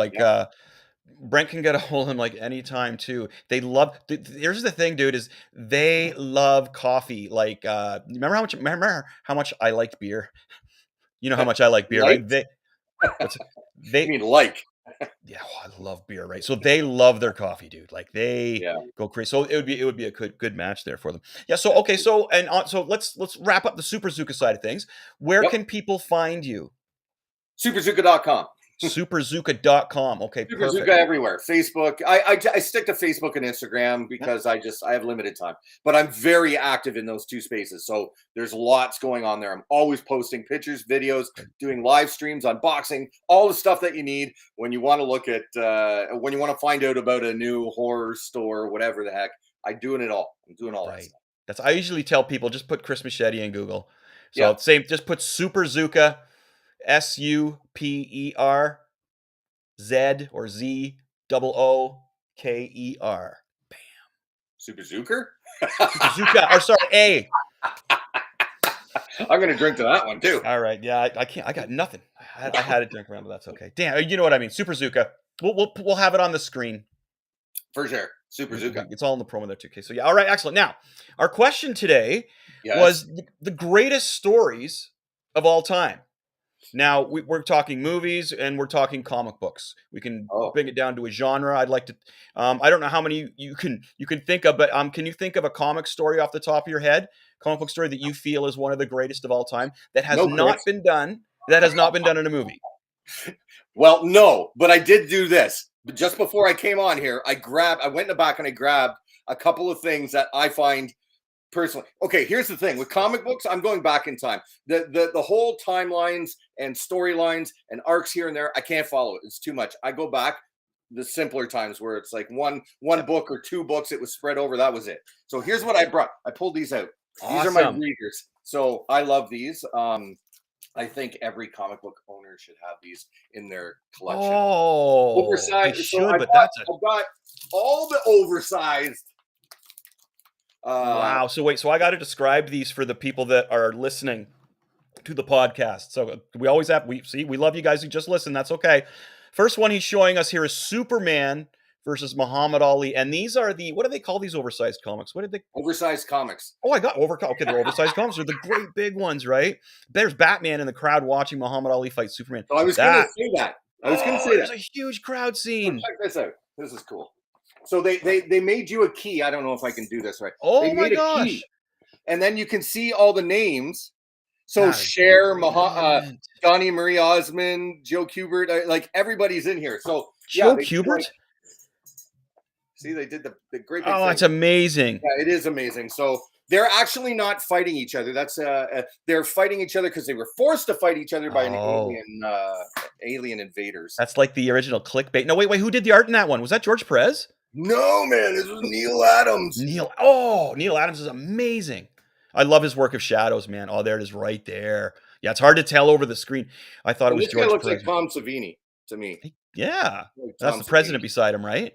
Brent can get a hold of him like anytime too. They love. Here's the thing, dude, is they love coffee. Like, remember how much I liked beer. You know how much I like beer, right? They mean like. Yeah, I love beer, right? So they love their coffee, dude. Like they go crazy. So it would be a good match there for them. Yeah. So okay. So let's wrap up the Superzooka side of things. Where can people find you? Superzooka.com. Superzooka.com. Okay, Superzooka perfect. everywhere. Facebook. I stick to Facebook and Instagram because I have limited time. But I'm very active in those two spaces. So there's lots going on there. I'm always posting pictures, videos, doing live streams, unboxing, all the stuff that you need when you want to look at when you want to find out about a new horror store, whatever the heck. I'm doing it all. I'm doing all that stuff. I usually tell people just put Chris Machete in Google. So just put Superzooka. SUPERZ or ZOOKER. Bam. Superzooker? Superzooka. Or sorry, A. I'm gonna drink to that one too. All right. Yeah, I can't. I got nothing. I had a drink around, but that's okay. Damn, you know what I mean. Superzooka. We'll have it on the screen. For sure. Superzooka. It's all in the promo there too. Okay. So yeah. All right. Excellent. Now, our question today was the greatest stories of all time. Now we're talking movies and we're talking comic books. We can bring it down to a genre. I'd like to. I don't know how many you can think of, but can you think of a comic story off the top of your head? Comic book story that you feel is one of the greatest of all time that has not been done. That has not been done in a movie. Well, no, but I did do this. Just before I came on here, I went in the back and I grabbed a couple of things that I find. Personally, okay, here's the thing with comic books, I'm going back in time. The whole timelines and storylines and arcs here and there, I can't follow it. It's too much. I go back the simpler times where it's like one book or 2 books, it was spread over. That was it. So here's what I brought. I pulled these out. Awesome. These are my readers. So I love these. I think every comic book owner should have these in their collection. Oh, oversized. They should, but I've got all the oversized. Wow. So wait, I got to describe these for the people that are listening to the podcast. So we always we love you guys who just listen. That's okay. First one he's showing us here is Superman versus Muhammad Ali. And these are what do they call these oversized comics? What did they? Oversized comics. Oh, I got okay. They're oversized comics. They're the great big ones, right? There's Batman in the crowd watching Muhammad Ali fight Superman. So I was going to say that. There's a huge crowd scene. So check this out. This is cool. So they made you a key. I don't know if I can do this right. Oh they my made gosh! A key, and then you can see all the names. So Cher, Donnie Marie Osmond, Joe Kubert, like everybody's in here. So Joe Kubert. See, they did the great. Oh, it's amazing. Yeah, it is amazing. So they're actually not fighting each other. That's they're fighting each other because they were forced to fight each other by alien invaders. That's like the original clickbait. No, wait, who did the art in that one? Was that George Perez? No, man, this was Neil Adams. Neil Adams is amazing. I love his work of shadows, man. Oh, there it is, right there. Yeah, it's hard to tell over the screen. I thought it was George Perez. This guy looks like Tom Savini to me. Yeah, that's the president beside him, right?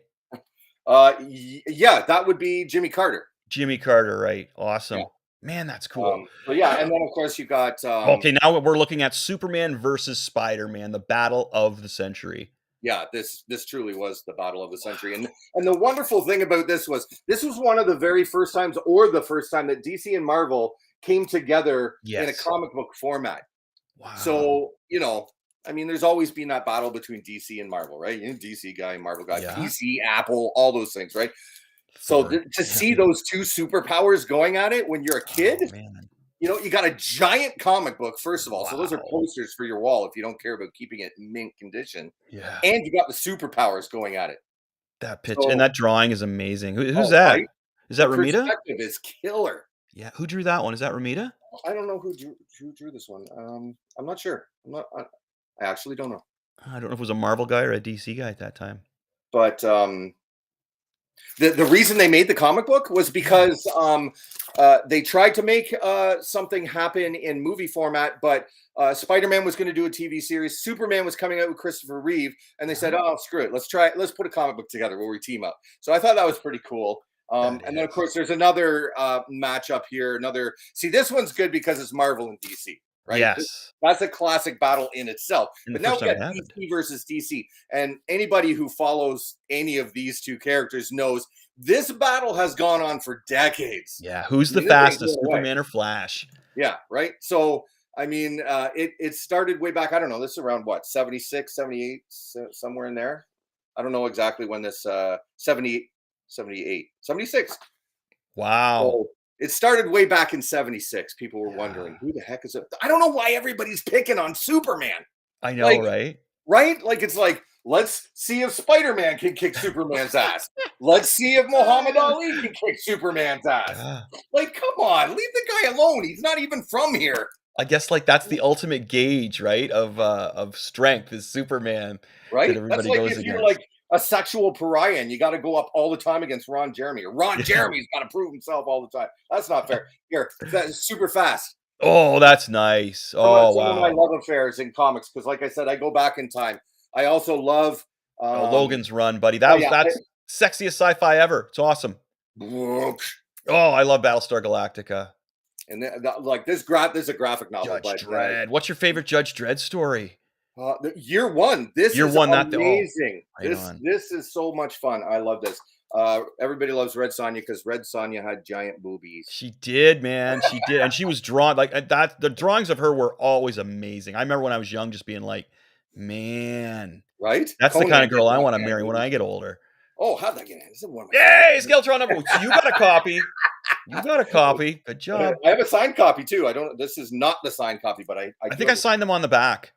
Yeah, that would be Jimmy Carter. Jimmy Carter, right? Awesome. Yeah. Man, that's cool. But yeah, and then of course you got Okay, now we're looking at Superman versus Spider-Man, the battle of the century. yeah, this truly was the battle of the century. And the wonderful thing about this was one of the very first times, or the first time, that DC and Marvel came together in a Yes. comic book format. Wow. So, you know, I mean, there's always been that battle between DC and Marvel, right? You know, DC guy, Marvel guy, Yeah. PC, Apple, all those things, right? So Thor. to see those two superpowers going at it when you're a kid, Oh, man. you know, you got a giant comic book, first of all. So those are Wow. posters for your wall if you don't care about keeping it in mint condition. Yeah. And you got the superpowers going at it. That pitch So- and that drawing is amazing. Who's Oh, that? right? Is that The Ramita? perspective is killer. Yeah. Who drew that one? Is that Ramita? I don't know who drew this one. I'm not sure. I actually don't know. I don't know if it was a Marvel guy or a DC guy at that time. But the reason they made the comic book was because they tried to make something happen in movie format, but Spider-Man was going to do a TV series. Superman was coming out with Christopher Reeve, and they said, "Oh, screw it, let's try it. Let's put a comic book together where we team up." So I thought that was pretty cool. And then of course there's another matchup here. See, this one's good because it's Marvel and DC, right? Yes. That's a classic battle in itself. And But the now first we time got it happened. DC versus DC, and anybody who follows any of these two characters knows this battle has gone on for decades. Yeah. Who's the I mean, this ain't fastest, going away. Superman or Flash? Yeah, right. So I mean, it started way back. I don't know. This is around what, 76, 78, somewhere in there. I don't know exactly when this 78, 76. Wow. So it started way back in 76. People were wondering, who the heck is it? I don't know why everybody's picking on Superman, I know, like- right? right? Like, it's like, let's see if Spider-Man can kick Superman's ass. Let's see if Muhammad Ali can kick Superman's ass. Yeah. Like, come on, leave the guy alone. He's not even from here, I guess like that's the ultimate gauge, right? Of strength is Superman. right? That everybody That's like goes if you're against. like a sexual pariah and you got to go up all the time against Ron Jeremy, or Ron Jeremy's got to prove himself all the time. That's not fair. Here, that's super fast. Oh, that's nice. Oh, Some of my wow. love affairs in comics, because like I said, I go back in time. I also love Logan's Run, buddy. That's sexiest sci-fi ever. It's awesome. Oh, I love Battlestar Galactica. And like this is a graphic novel. Judge Dredd. What's your favorite Judge Dredd story? Year one. Year is one, not the- oh, amazing. right on. This is so much fun. I love this. Everybody loves Red Sonja because Red Sonja had giant boobies. She did, man. She did, and she was drawn like that. The drawings of her were always amazing. I remember when I was young, just being like, "Man, Right? that's the Conan kind of girl did I that, want to man. marry when I get older." Oh, how'd that get in? This is one of my Yay, Skeletron number 1. So you got a copy. You got a copy. Good job. I have a signed copy too. I don't. This is not the signed copy, but I I think I signed them on the back.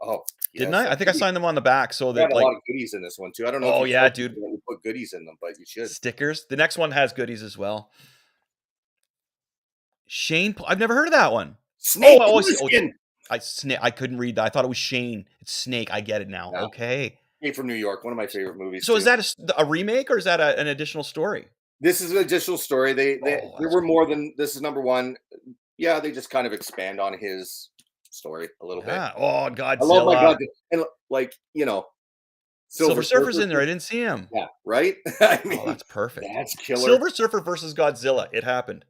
Oh, Didn't yes, I? I think I signed them on the back so They had that a like lot of goodies in this one too. I don't know. Oh, if yeah, you dude. put goodies in them, but you should. stickers. The next one has goodies as well. Shane, I've never heard of that one. Snake I see. Plissken. I couldn't read that. I thought it was Shane. It's Snake. I get it now. Yeah. Okay. Snake from New York, one of my favorite movies. So too. is that a remake or is that an additional story? This is an additional story. There that's were more than this is number one. Yeah, they just kind of expand on his story a little bit. Yeah. Oh, Godzilla. I love my God, and like Silver Surfer's in there. I didn't see him. Yeah, right. I mean, Oh, that's perfect. that's killer. Silver Surfer versus Godzilla. It happened.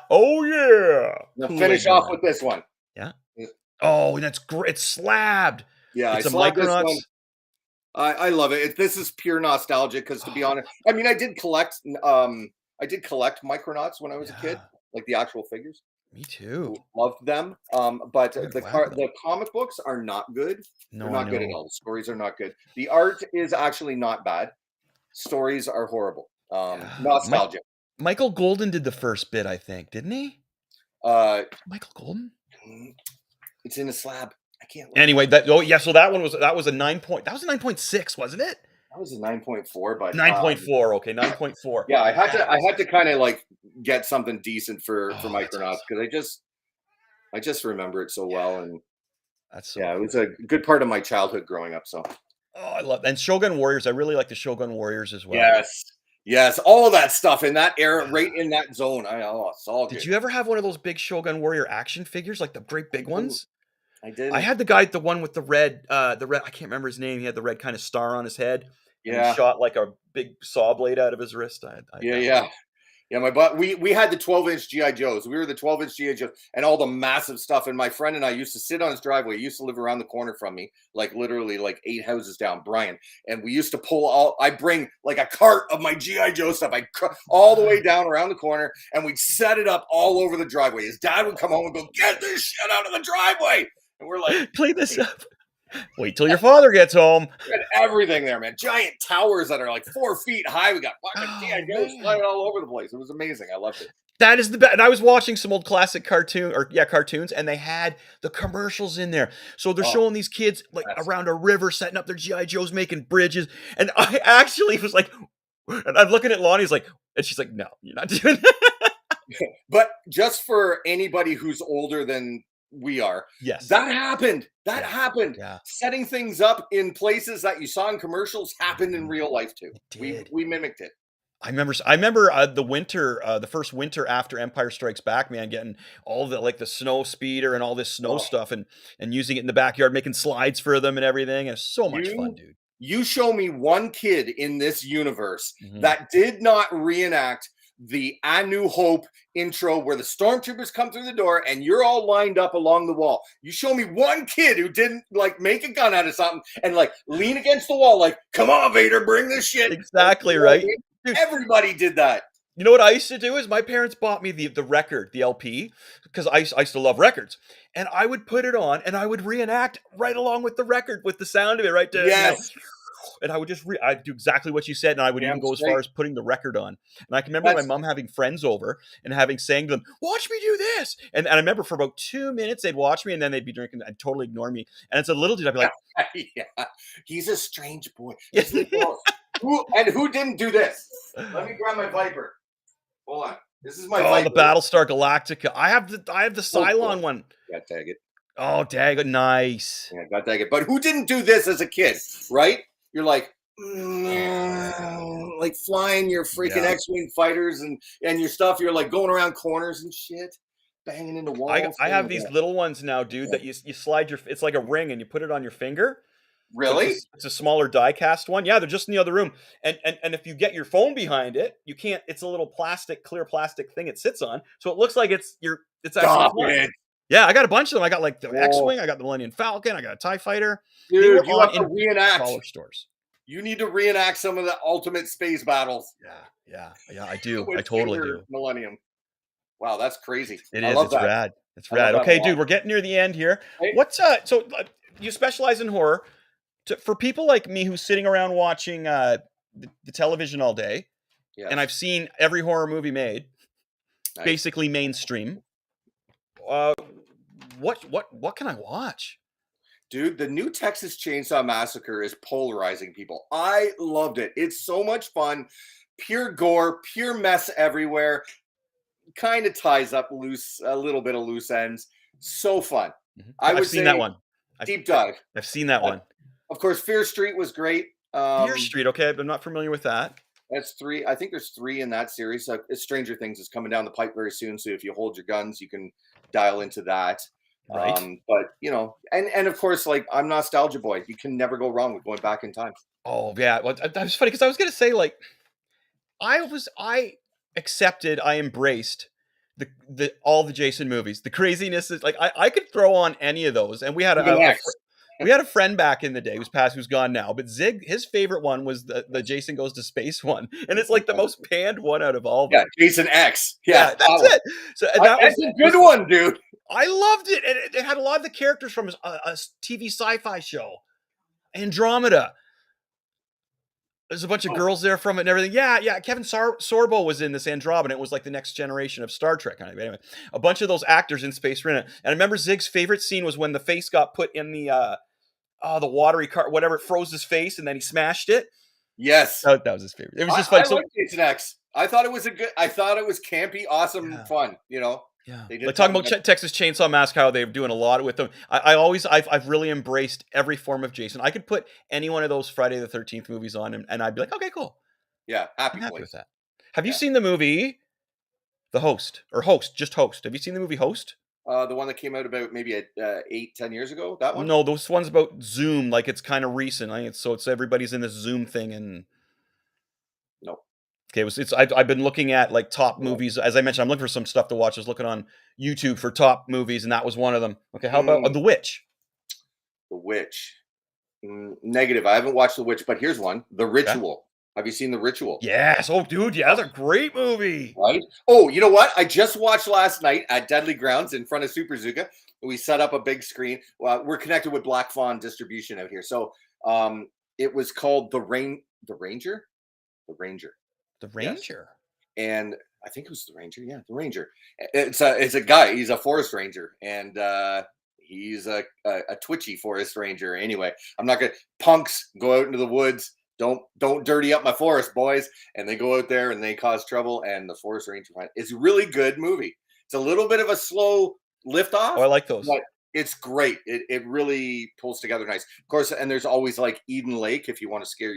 Oh yeah. Now Kool-Aid finish off Man. with this one. Oh, and that's great. It's slabbed. Yeah, It's I a saw this Micronauts. one. I love it. This is pure nostalgia because, to be honest, I mean, I did collect Micronauts when I was a kid, Yeah, like the actual figures. me too. Loved them. But I gotta the whack them. the comic books are not good. No, They're not I good at know. all. The stories are not good. The art is actually not bad. Stories are horrible. Yeah. Nostalgia. Michael Golden did the first bit, I think, didn't he? Michael Golden. It's in a slab. I can't. Anyway, so that was a 9.6, wasn't it? That was a 9.4, but 9.4. Okay, 9.4. yeah, I had to kind of like get something decent for Oh, that's Micronauts because I just remember it so well, and That's so yeah, it cool. was a good part of my childhood growing up. So Oh, I love and Shogun Warriors. I really like the Shogun Warriors as well. yes, all of that stuff in that era, right in that zone. It's all good. Did you ever have one of those big Shogun Warrior action figures, like the great big ones? I did. I had the one with the red. I can't remember his name. He had the red kind of star on his head. and he Yeah. shot like a big saw blade out of his wrist. Yeah, my butt. We had the 12-inch GI Joes. We were the 12-inch GI Joes and all the massive stuff. And my friend and I used to sit on his driveway. He used to live around the corner from me, like literally like 8 houses down, Brian. And we used to pull all. I bring like a cart of my GI Joe stuff. I all the way down around the corner, and we'd set it up all over the driveway. His dad would come home and go, "Get this shit out of the driveway." And we're like, Clean this up. Wait till your father gets home. we had everything there, man. Giant towers that are like 4 feet high. We got fucking GI Joes flying all over the place. It was amazing. I loved it. That is the best. And I was watching some old classic cartoons, and they had the commercials in there. So they're showing these kids like around a river, setting up their GI Joes, making bridges. And I actually was like, and I'm looking at Lonnie's like, and she's like, "No, you're not doing that." But just for anybody who's older than we are, Yes, that happened. That happened. Yeah. Setting things up in places that you saw in commercials happened in real life too. We mimicked it. I remember the winter, the first winter after Empire Strikes Back, man, getting all the like the snow speeder and all this snow stuff and using it in the backyard, making slides for them and everything. And it's so much fun, dude. You show me one kid in this universe Mhm. that did not reenact the A New Hope intro where the stormtroopers come through the door and you're all lined up along the wall. You show me one kid who didn't like make a gun out of something and like lean against the wall like, "Come on, Vader, bring this shit." Exactly right. Dude, everybody did that. You know what I used to do is my parents bought me the record, the LP, because I used to love records. And I would put it on and I would reenact right along with the record with the sound of it, right? Yes. And I would just I'd do exactly what you said, and I would even go as far as putting the record on. And I can remember my mom having friends over and saying to them, "Watch me do this." And I remember for about 2 minutes they'd watch me, and then they'd be drinking and totally ignore me. And as a little dude, I'd be like, "Yeah, he's a strange boy." Who didn't do this? Let me grab my Viper. Hold on. This is my Viper. The Battlestar Galactica. I have the Cylon one. Yeah, tag it. Oh, dang it. Nice. Yeah, got tag it. But who didn't do this as a kid, right? You're like flying your freaking X-Wing fighters and your stuff. You're like going around corners and shit, banging into walls. I have these little ones now, dude, that you slide it's like a ring and you put it on your finger. Really? It's a smaller die cast one. Yeah, they're just in the other room. And if you get your phone behind it, you can't. It's a little clear plastic thing it sits on, so it looks like it's actually. Yeah, I got a bunch of them. I got like the X-Wing, I got the Millennium Falcon, I got a TIE Fighter. Dude, you have to reenact. Dollar stores. You need to reenact some of the ultimate space battles. Yeah, I do. I totally do. Millennium. Wow, that's crazy. It's rad. It's rad. Okay, dude, we're getting near the end here. Hey. What's so you specialize in horror. For people like me who's sitting around watching the television all day, and I've seen every horror movie made, basically mainstream. What can I watch? Dude, the new Texas Chainsaw Massacre is polarizing people. I loved it. It's so much fun. Pure gore, pure mess everywhere. Kind of ties up a little bit of loose ends. So fun. Mm-hmm. I've seen that one. Deep dive. I've seen that one. Of course, Fear Street was great. Fear Street, okay. I'm not familiar with that. That's 3. I think there's 3 in that series. Stranger Things is coming down the pipe very soon. So if you hold your guns, you can dial into that. Right. But you know, and of course, like I'm nostalgia boy. You can never go wrong with going back in time. Oh yeah, well, that was funny because I was gonna say like, I embraced all the Jason movies. The craziness is like I could throw on any of those, and we had a friend back in the day who's gone now, but Zig, his favorite one was the Jason Goes to Space one, and it's like the most panned one out of all of them. Yeah, Jason X. Yeah, that's it. So that's a good one, dude. I loved it, and it had a lot of the characters from a TV sci-fi show, Andromeda. There's a bunch of girls there from it and everything. Yeah. Kevin Sorbo was in this Andromeda. It was like the next generation of Star Trek. Anyway, a bunch of those actors in space were in it. And I remember Zig's favorite scene was when the face got put in the watery cart, whatever, it froze his face, and then he smashed it. Yes, that was his favorite. It was just fun. I liked Jason X. I thought it was campy, awesome, fun. You know. Yeah, like talking about Texas Chainsaw Massacre, how they're doing a lot with them. I've really embraced every form of Jason. I could put any one of those Friday the 13th movies on, and I'd be like, okay, cool. Yeah, happy with that. Have you seen the movie The Host or Host? Just Host. Have you seen the movie Host? The one that came out about maybe 8-10 years ago. That one. No, those ones about Zoom, like it's kind of recent. I think it's everybody's in this Zoom thing, and No. okay, I've been looking at like top movies. As I mentioned, I'm looking for some stuff to watch. I was looking on YouTube for top movies, and that was one of them. Okay, how about The Witch? The Witch. Negative. I haven't watched The Witch, but here's one. The Ritual. Have you seen The Ritual? Yes. Oh, dude, yeah, that's a great movie. Right? Oh, you know what? I just watched last night at Deadly Grounds in front of Superzooka. We set up a big screen. We're connected with Black Fawn Distribution out here. So it was called The Ranger? The Ranger. The Ranger. Yes. And I think it was The Ranger. Yeah, The Ranger. It's a guy. He's a forest ranger. And he's a twitchy forest ranger. Anyway, I'm not going to... Punks go out into the woods. Don't dirty up my forest, boys. And they go out there and they cause trouble. And the forest ranger, it's a really good movie. It's a little bit of a slow lift off. Oh, I like those. But it's great. It really pulls together nice. Of course, and there's always like Eden Lake if you want to scare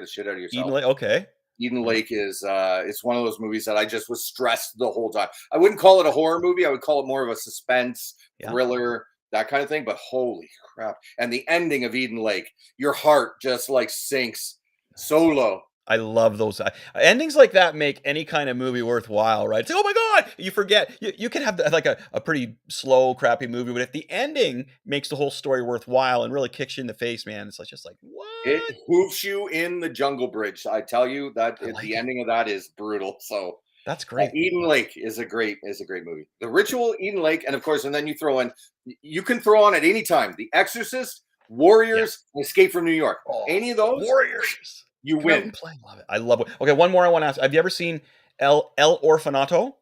the shit out of yourself. Eden Lake, okay. Eden Lake is it's one of those movies that I just was stressed the whole time. I wouldn't call it a horror movie. I would call it more of a suspense, thriller, that kind of thing. But holy crap. And the ending of Eden Lake, your heart just like sinks so low. I love those endings like that. Make any kind of movie worthwhile, right? It's like, oh my god, you forget you can have like a pretty slow, crappy movie, but if the ending makes the whole story worthwhile and really kicks you in the face, man, it's just like what? It hoofs you in the jungle bridge. I tell you that the ending of that is brutal. So that's great. Eden Lake is a great movie. The Ritual, Eden Lake, and of course, and then you can throw on at any time The Exorcist, Warriors, Escape from New York. Any of those Warriors. You win. Love it. I love it. Okay, one more I want to ask. Have you ever seen El Orfanato?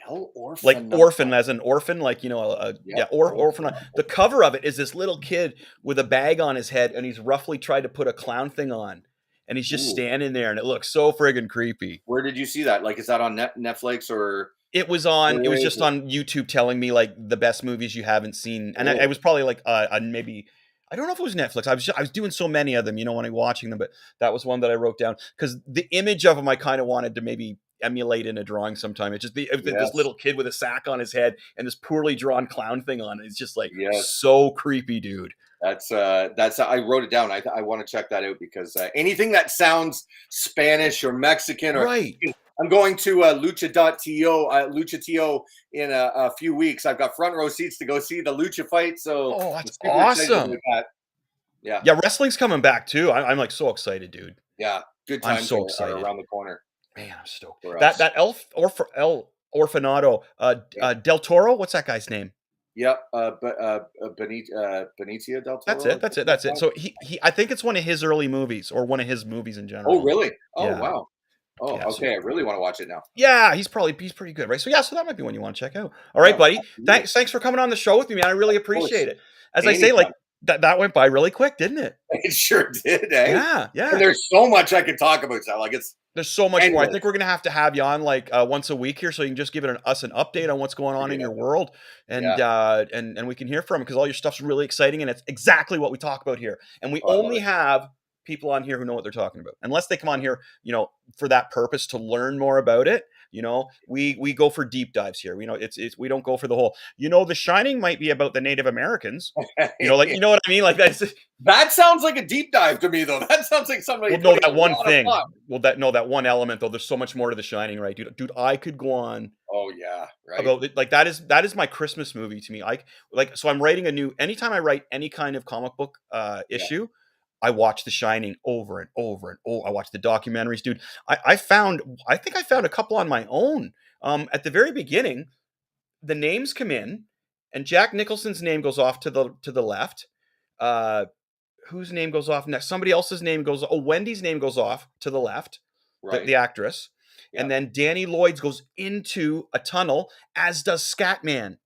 El Orfanato. Like orphan as an orphan, like, you know, orphan. The cover of it is this little kid with a bag on his head, and he's roughly tried to put a clown thing on, and he's just standing there, and it looks so friggin' creepy. Where did you see that? Like, is that on Netflix or? It was just on YouTube telling me like the best movies you haven't seen, and I was probably like maybe. I don't know if it was Netflix. I was doing so many of them, you know, when I'm watching them, but that was one that I wrote down because the image of him I kind of wanted to maybe emulate in a drawing sometime. It's just this little kid with a sack on his head and this poorly drawn clown thing on it. It's just like so creepy, dude. That's I wrote it down. I want to check that out because anything that sounds Spanish or Mexican or I'm going to Lucha.to in a few weeks. I've got front row seats to go see the Lucha fight. So that's awesome. Yeah, wrestling's coming back too. I'm like so excited, dude. Yeah, good times. I'm so excited. Around the corner. Man, I'm stoked. That El Orfanato, Del Toro. What's that guy's name? Yep, Benicio del Toro. That's it. So he I think it's one of his early movies or one of his movies in general. Oh, really? Oh, yeah. Wow. Oh, yeah, okay. I really want to watch it now. Yeah, he's pretty good, right? So that might be one you want to check out. All right, buddy. Thanks for coming on the show with me, man. I really appreciate it. As I say, like that went by really quick, didn't it? It sure did, eh? Yeah. And there's so much I could talk about, so like there's so much more. I think we're gonna have to have you on like once a week here, so you can just give us an update on what's going on in your world, and we can hear from because all your stuff's really exciting, and it's exactly what we talk about here. And we only have people on here who know what they're talking about, unless they come on here, you know, for that purpose to learn more about it. You know, we go for deep dives here. You know, it's we don't go for the whole. You know, The Shining might be about the Native Americans. You know, like you know what I mean. Like that sounds like a deep dive to me, though. That sounds like somebody. Well, no, that one thing. Well, that one element, though. There's so much more to The Shining, right, dude? Dude, I could go on. Oh yeah, right. About like that is my Christmas movie to me. So I'm writing anytime I write any kind of comic book issue. I watch The Shining over and over and over. I watch the documentaries, dude. I think I found a couple on my own. At the very beginning, the names come in, and Jack Nicholson's name goes off to the left. Whose name goes off next? Somebody else's name goes. Oh, Wendy's name goes off to the left. Right. The actress, and then Danny Lloyd's goes into a tunnel, as does Scatman.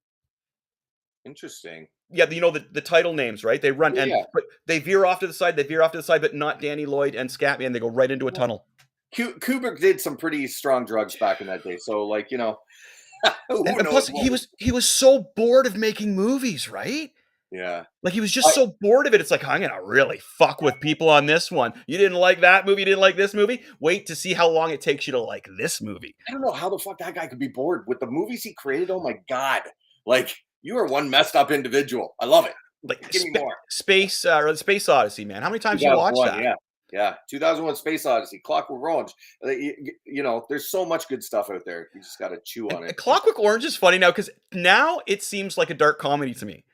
Interesting. Yeah, you know the title names, right? They run but they veer off to the side. But not Danny Lloyd and Scatman. They go right into a tunnel. Kubrick did some pretty strong drugs back in that day. So, like, you know, and plus he was so bored of making movies, right? Yeah, like he was just so bored of it. It's like, I'm gonna really fuck with people on this one. You didn't like that movie. You didn't like this movie. Wait to see how long it takes you to like this movie. I don't know how the fuck that guy could be bored with the movies he created. Oh my god. Like, you are one messed up individual. I love it. Like Give me more. Space or the Space Odyssey, man. How many times you watched that? Yeah. 2001 Space Odyssey, Clockwork Orange. You know, there's so much good stuff out there. You just got to chew on it. Clockwork Orange is funny now because now it seems like a dark comedy to me.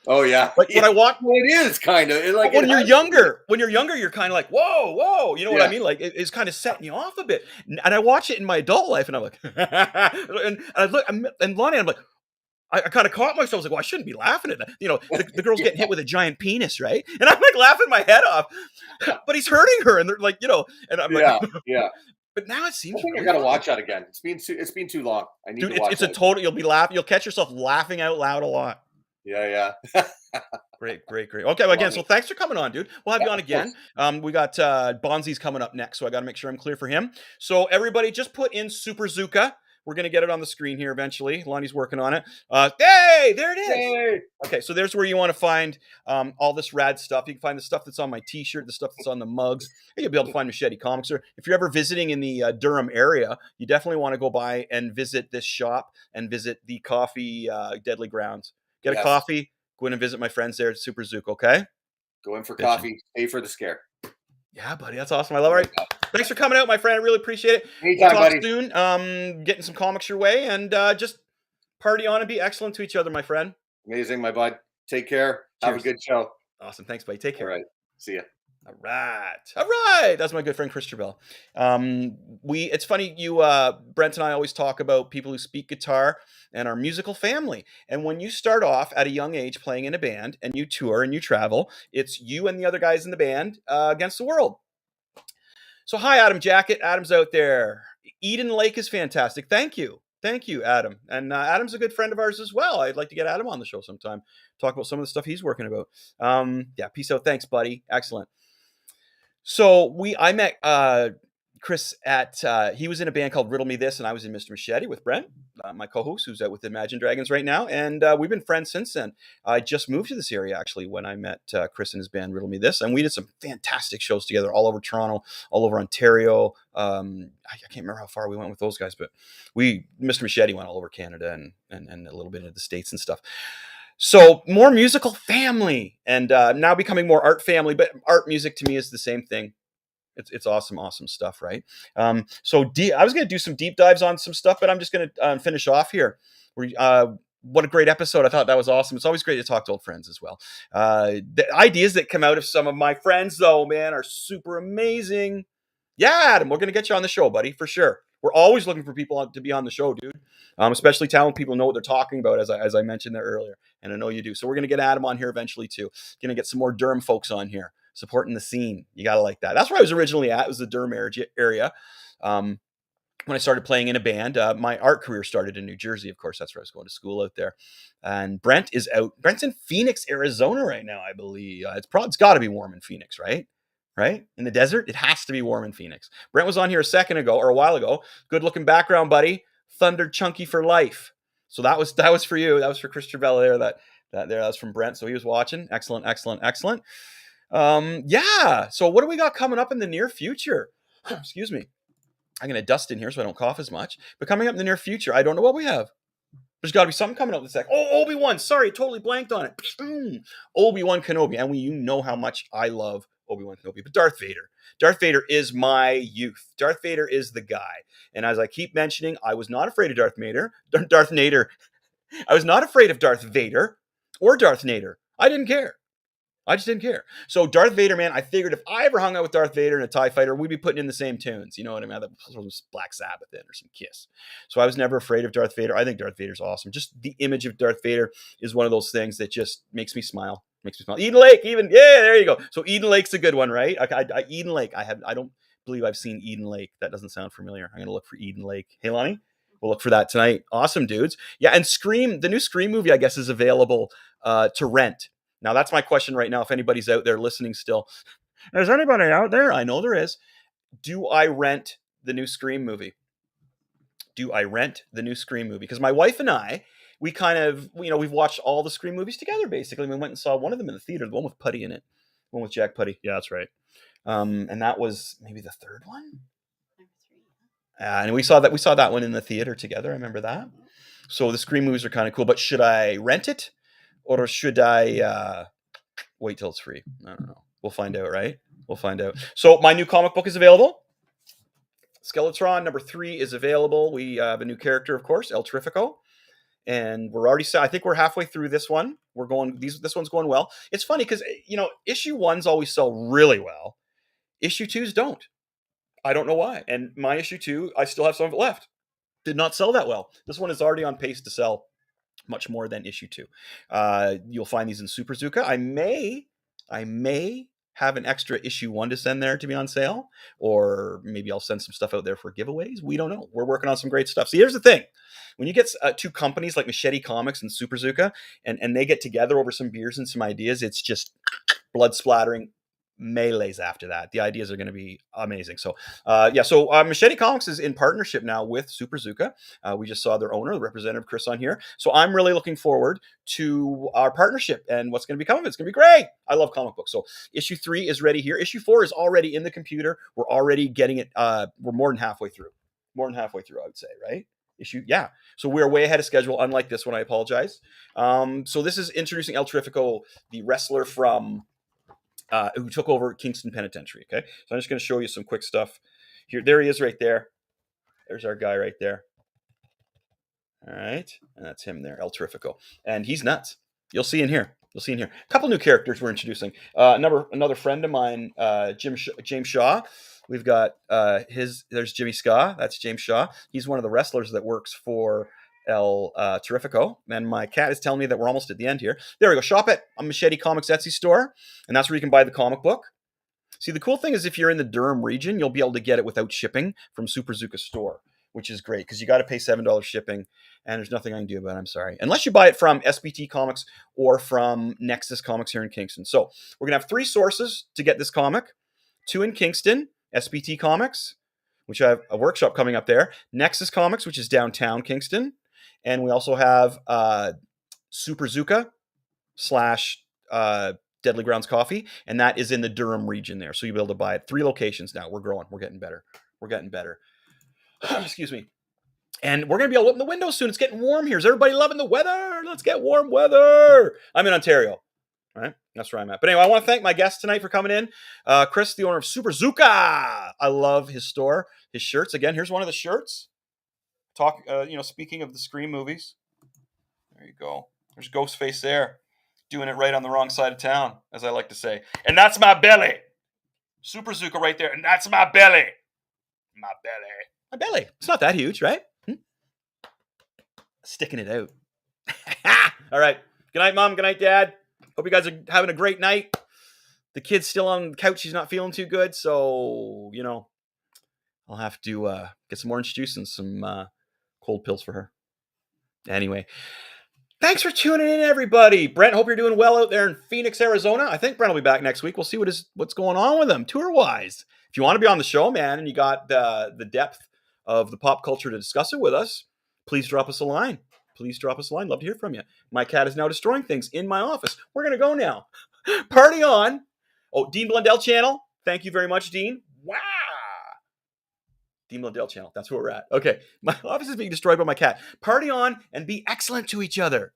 Oh yeah. Like when I watch, well, it is kind of like when you're younger, you're kind of like, whoa, you know what I mean? Like it's kind of setting you off a bit. And I watch it in my adult life, and I'm like, and I look, and Lonnie, I'm like, I kind of caught myself. I was like, well, I shouldn't be laughing at that. You know, the girl's getting hit with a giant penis, right? And I'm like laughing my head off, but he's hurting her, and they're like, you know, and I'm like, yeah. But now it seems. I think I gotta watch that again. It's been too long. I need to watch. It's a total. You'll be laughing. You'll catch yourself laughing out loud a lot. Yeah. Great. Okay, well, again, so thanks for coming on, dude. We'll have you on again. We got Bonzi's coming up next, so I got to make sure I'm clear for him. So everybody, just put in Superzooka. We're going to get it on the screen here eventually. Lonnie's working on it. Hey, there it is. Hey. Okay, so there's where you want to find all this rad stuff. You can find the stuff that's on my t-shirt, the stuff that's on the mugs. You'll be able to find Machete Comics. Or if you're ever visiting in the Durham area, you definitely want to go by and visit this shop and visit the Coffee Deadly Grounds. Get a coffee. Go in and visit my friends there at Superzooka, okay? Go in for coffee. Pay for the scare. Yeah, buddy. That's awesome. I love it. Right. Thanks for coming out, my friend. I really appreciate it. Anytime, we'll talk buddy. Soon. Getting some comics your way, and just party on and be excellent to each other, my friend. Amazing, my bud. Take care. Cheers. Have a good show. Awesome. Thanks, buddy. Take care. All right. See ya. All right. That's my good friend Chris Trubela. It's funny, Brent and I always talk about people who speak guitar and our musical family. And when you start off at a young age playing in a band and you tour and you travel, it's you and the other guys in the band against the world. So hi, Adam Jacket. Adam's out there. Eden Lake is fantastic. Thank you, Adam. And Adam's a good friend of ours as well. I'd like to get Adam on the show sometime. Talk about some of the stuff he's working about. Peace out. Thanks, buddy. Excellent. So I met Chris at, he was in a band called Riddle Me This, and I was in Mr. Machete with Brent, my co-host, who's out with Imagine Dragons right now. And we've been friends since then. I just moved to this area, actually, when I met Chris and his band Riddle Me This. And we did some fantastic shows together all over Toronto, all over Ontario. I can't remember how far we went with those guys, but Mr. Machete went all over Canada and a little bit into the States and stuff. So more musical family, and now becoming more art family, but art music to me is the same thing. It's awesome stuff, right? I was going to do some deep dives on some stuff, but I'm just going to finish off here. What a great episode. I thought that was awesome. It's always great to talk to old friends as well. The ideas that come out of some of my friends, though, man, are super amazing. Yeah, Adam, we're going to get you on the show, buddy, for sure. We're always looking for people to be on the show, dude. Especially talented people know what they're talking about, as I mentioned there earlier. And I know you do. So we're going to get Adam on here eventually, too. Going to get some more Durham folks on here supporting the scene. You got to like that. That's where I was originally at. It was the Durham area. When I started playing in a band, my art career started in New Jersey. Of course, that's where I was going to school out there. And Brent is out. Brent's in Phoenix, Arizona right now, I believe. It's got to be warm in Phoenix, right? Right? In the desert, it has to be warm in Phoenix. Brent was on here a while ago. Good looking background, buddy. Thunder Chunky for life. So that was for you. That was for Chris Trubela there. That was from Brent. So he was watching. Excellent. So what do we got coming up in the near future? Excuse me. I'm going to dust in here so I don't cough as much. But coming up in the near future, I don't know what we have. There's got to be something coming up this sec. Oh, Obi-Wan. Sorry, totally blanked on it. Obi-Wan Kenobi. And you know how much I love Obi-Wan Kenobi. But Darth Vader. Darth Vader is my youth. Darth Vader is the guy. And as I keep mentioning, I was not afraid of Darth Nader. I was not afraid of Darth Vader or Darth Nader. I didn't care. I just didn't care. So Darth Vader, man, I figured if I ever hung out with Darth Vader and a TIE fighter, we'd be putting in the same tunes. You know what I mean? I'd throw some Black Sabbath in or some Kiss. So I was never afraid of Darth Vader. I think Darth Vader's awesome. Just the image of Darth Vader is one of those things that just makes me smile. Eden Lake, there you go. So Eden Lake's a good one, right? Eden Lake. I don't believe I've seen Eden Lake. That doesn't sound familiar. I'm gonna look for Eden Lake. Hey, Lonnie, we'll look for that tonight. Awesome, dudes. Yeah, and Scream, the new Scream movie, I guess, is available to rent. Now, that's my question right now. If anybody's out there listening still, is anybody out there? I know there is. Do I rent the new Scream movie? Because my wife and I, we kind of, we've watched all the Scream movies together, basically. We went and saw one of them in the theater, the one with Putty in it. The one with Jack Putty. Yeah, that's right. And that was maybe the third one. And we saw that one in the theater together. I remember that. So the Scream movies are kind of cool, but should I rent it or should I wait till it's free? I don't know. We'll find out, right? We'll find out. So my new comic book is available. Skeletron number 3 is available. We have a new character, of course, El Terrifico. And we're already, I think we're halfway through this one. This one's going well. It's funny because, issue 1s always sell really well. Issue 2s don't. I don't know why. And my issue 2, I still have some of it left. Did not sell that well. This one is already on pace to sell much more than issue 2. You'll find these in Superzooka. I may have an extra issue 1 to send there to be on sale, or maybe I'll send some stuff out there for giveaways. We don't know. We're working on some great stuff. See, here's the thing. When you get two companies like Machete Comics and Superzooka, and they get together over some beers and some ideas, it's just blood splattering melees after that. The ideas are going to be amazing. So Machete Comics is in partnership now with Superzooka. We just saw their owner, the representative Chris, on here. So I'm really looking forward to our partnership and what's going to become of it. It's going to be great. I love comic books. So issue 3 is ready here. Issue 4 is already in the computer. We're already getting it. We're more than halfway through. I would say, right? So we're way ahead of schedule, unlike this one. I apologize. So this is introducing El Terrifico, the wrestler from who took over Kingston Penitentiary. Okay, so I'm just going to show you some quick stuff here. There he is, right there. There's our guy right there. All right, and that's him there, El Terrifico, and he's nuts. You'll see in here. A couple new characters we're introducing. Another friend of mine, James Shaw. We've got there's Jimmy Ska. That's James Shaw. He's one of the wrestlers that works for El Terrifico. And my cat is telling me that we're almost at the end here. There we go. Shop at a Machete Comics Etsy store. And that's where you can buy the comic book. See, the cool thing is if you're in the Durham region, you'll be able to get it without shipping from Superzooka store, which is great because you got to pay $7 shipping. And there's nothing I can do about it. I'm sorry. Unless you buy it from SBT Comics or from Nexus Comics here in Kingston. So we're going to have 3 sources to get this comic. 2 in Kingston, SBT Comics, which I have a workshop coming up there. Nexus Comics, which is downtown Kingston. And we also have Superzooka / Deadly Grounds Coffee. And that is in the Durham region there. So you'll be able to buy it. 3 locations now. We're growing. We're getting better. Excuse me. And we're going to be able to open the windows soon. It's getting warm here. Is everybody loving the weather? Let's get warm weather. I'm in Ontario. All right, that's where I'm at. But anyway, I want to thank my guest tonight for coming in. Chris, the owner of Superzooka. I love his store, his shirts. Again, here's one of the shirts. Speaking of the Scream movies. There you go. There's Ghostface there. Doing it right on the wrong side of town, as I like to say. And that's my belly. Superzooka right there. And that's my belly. My belly. It's not that huge, right? Sticking it out. All right. Good night, Mom. Good night, Dad. Hope you guys are having a great night. The kid's still on the couch. She's not feeling too good. So, I'll have to get some orange juice and some cold pills for her. Anyway, thanks for tuning in, everybody. Brent, hope you're doing well out there in Phoenix, Arizona. I think Brent will be back next week. We'll see what's going on with him tour-wise. If you want to be on the show, man, and you got the depth of the pop culture to discuss it with us, please drop us a line. Love to hear from you. My cat is now destroying things in my office. We're going to go now. Party on. Oh, Dean Blundell channel. Thank you very much, Dean. Wow. Dean Blundell channel. That's where we're at. Okay. My office is being destroyed by my cat. Party on and be excellent to each other.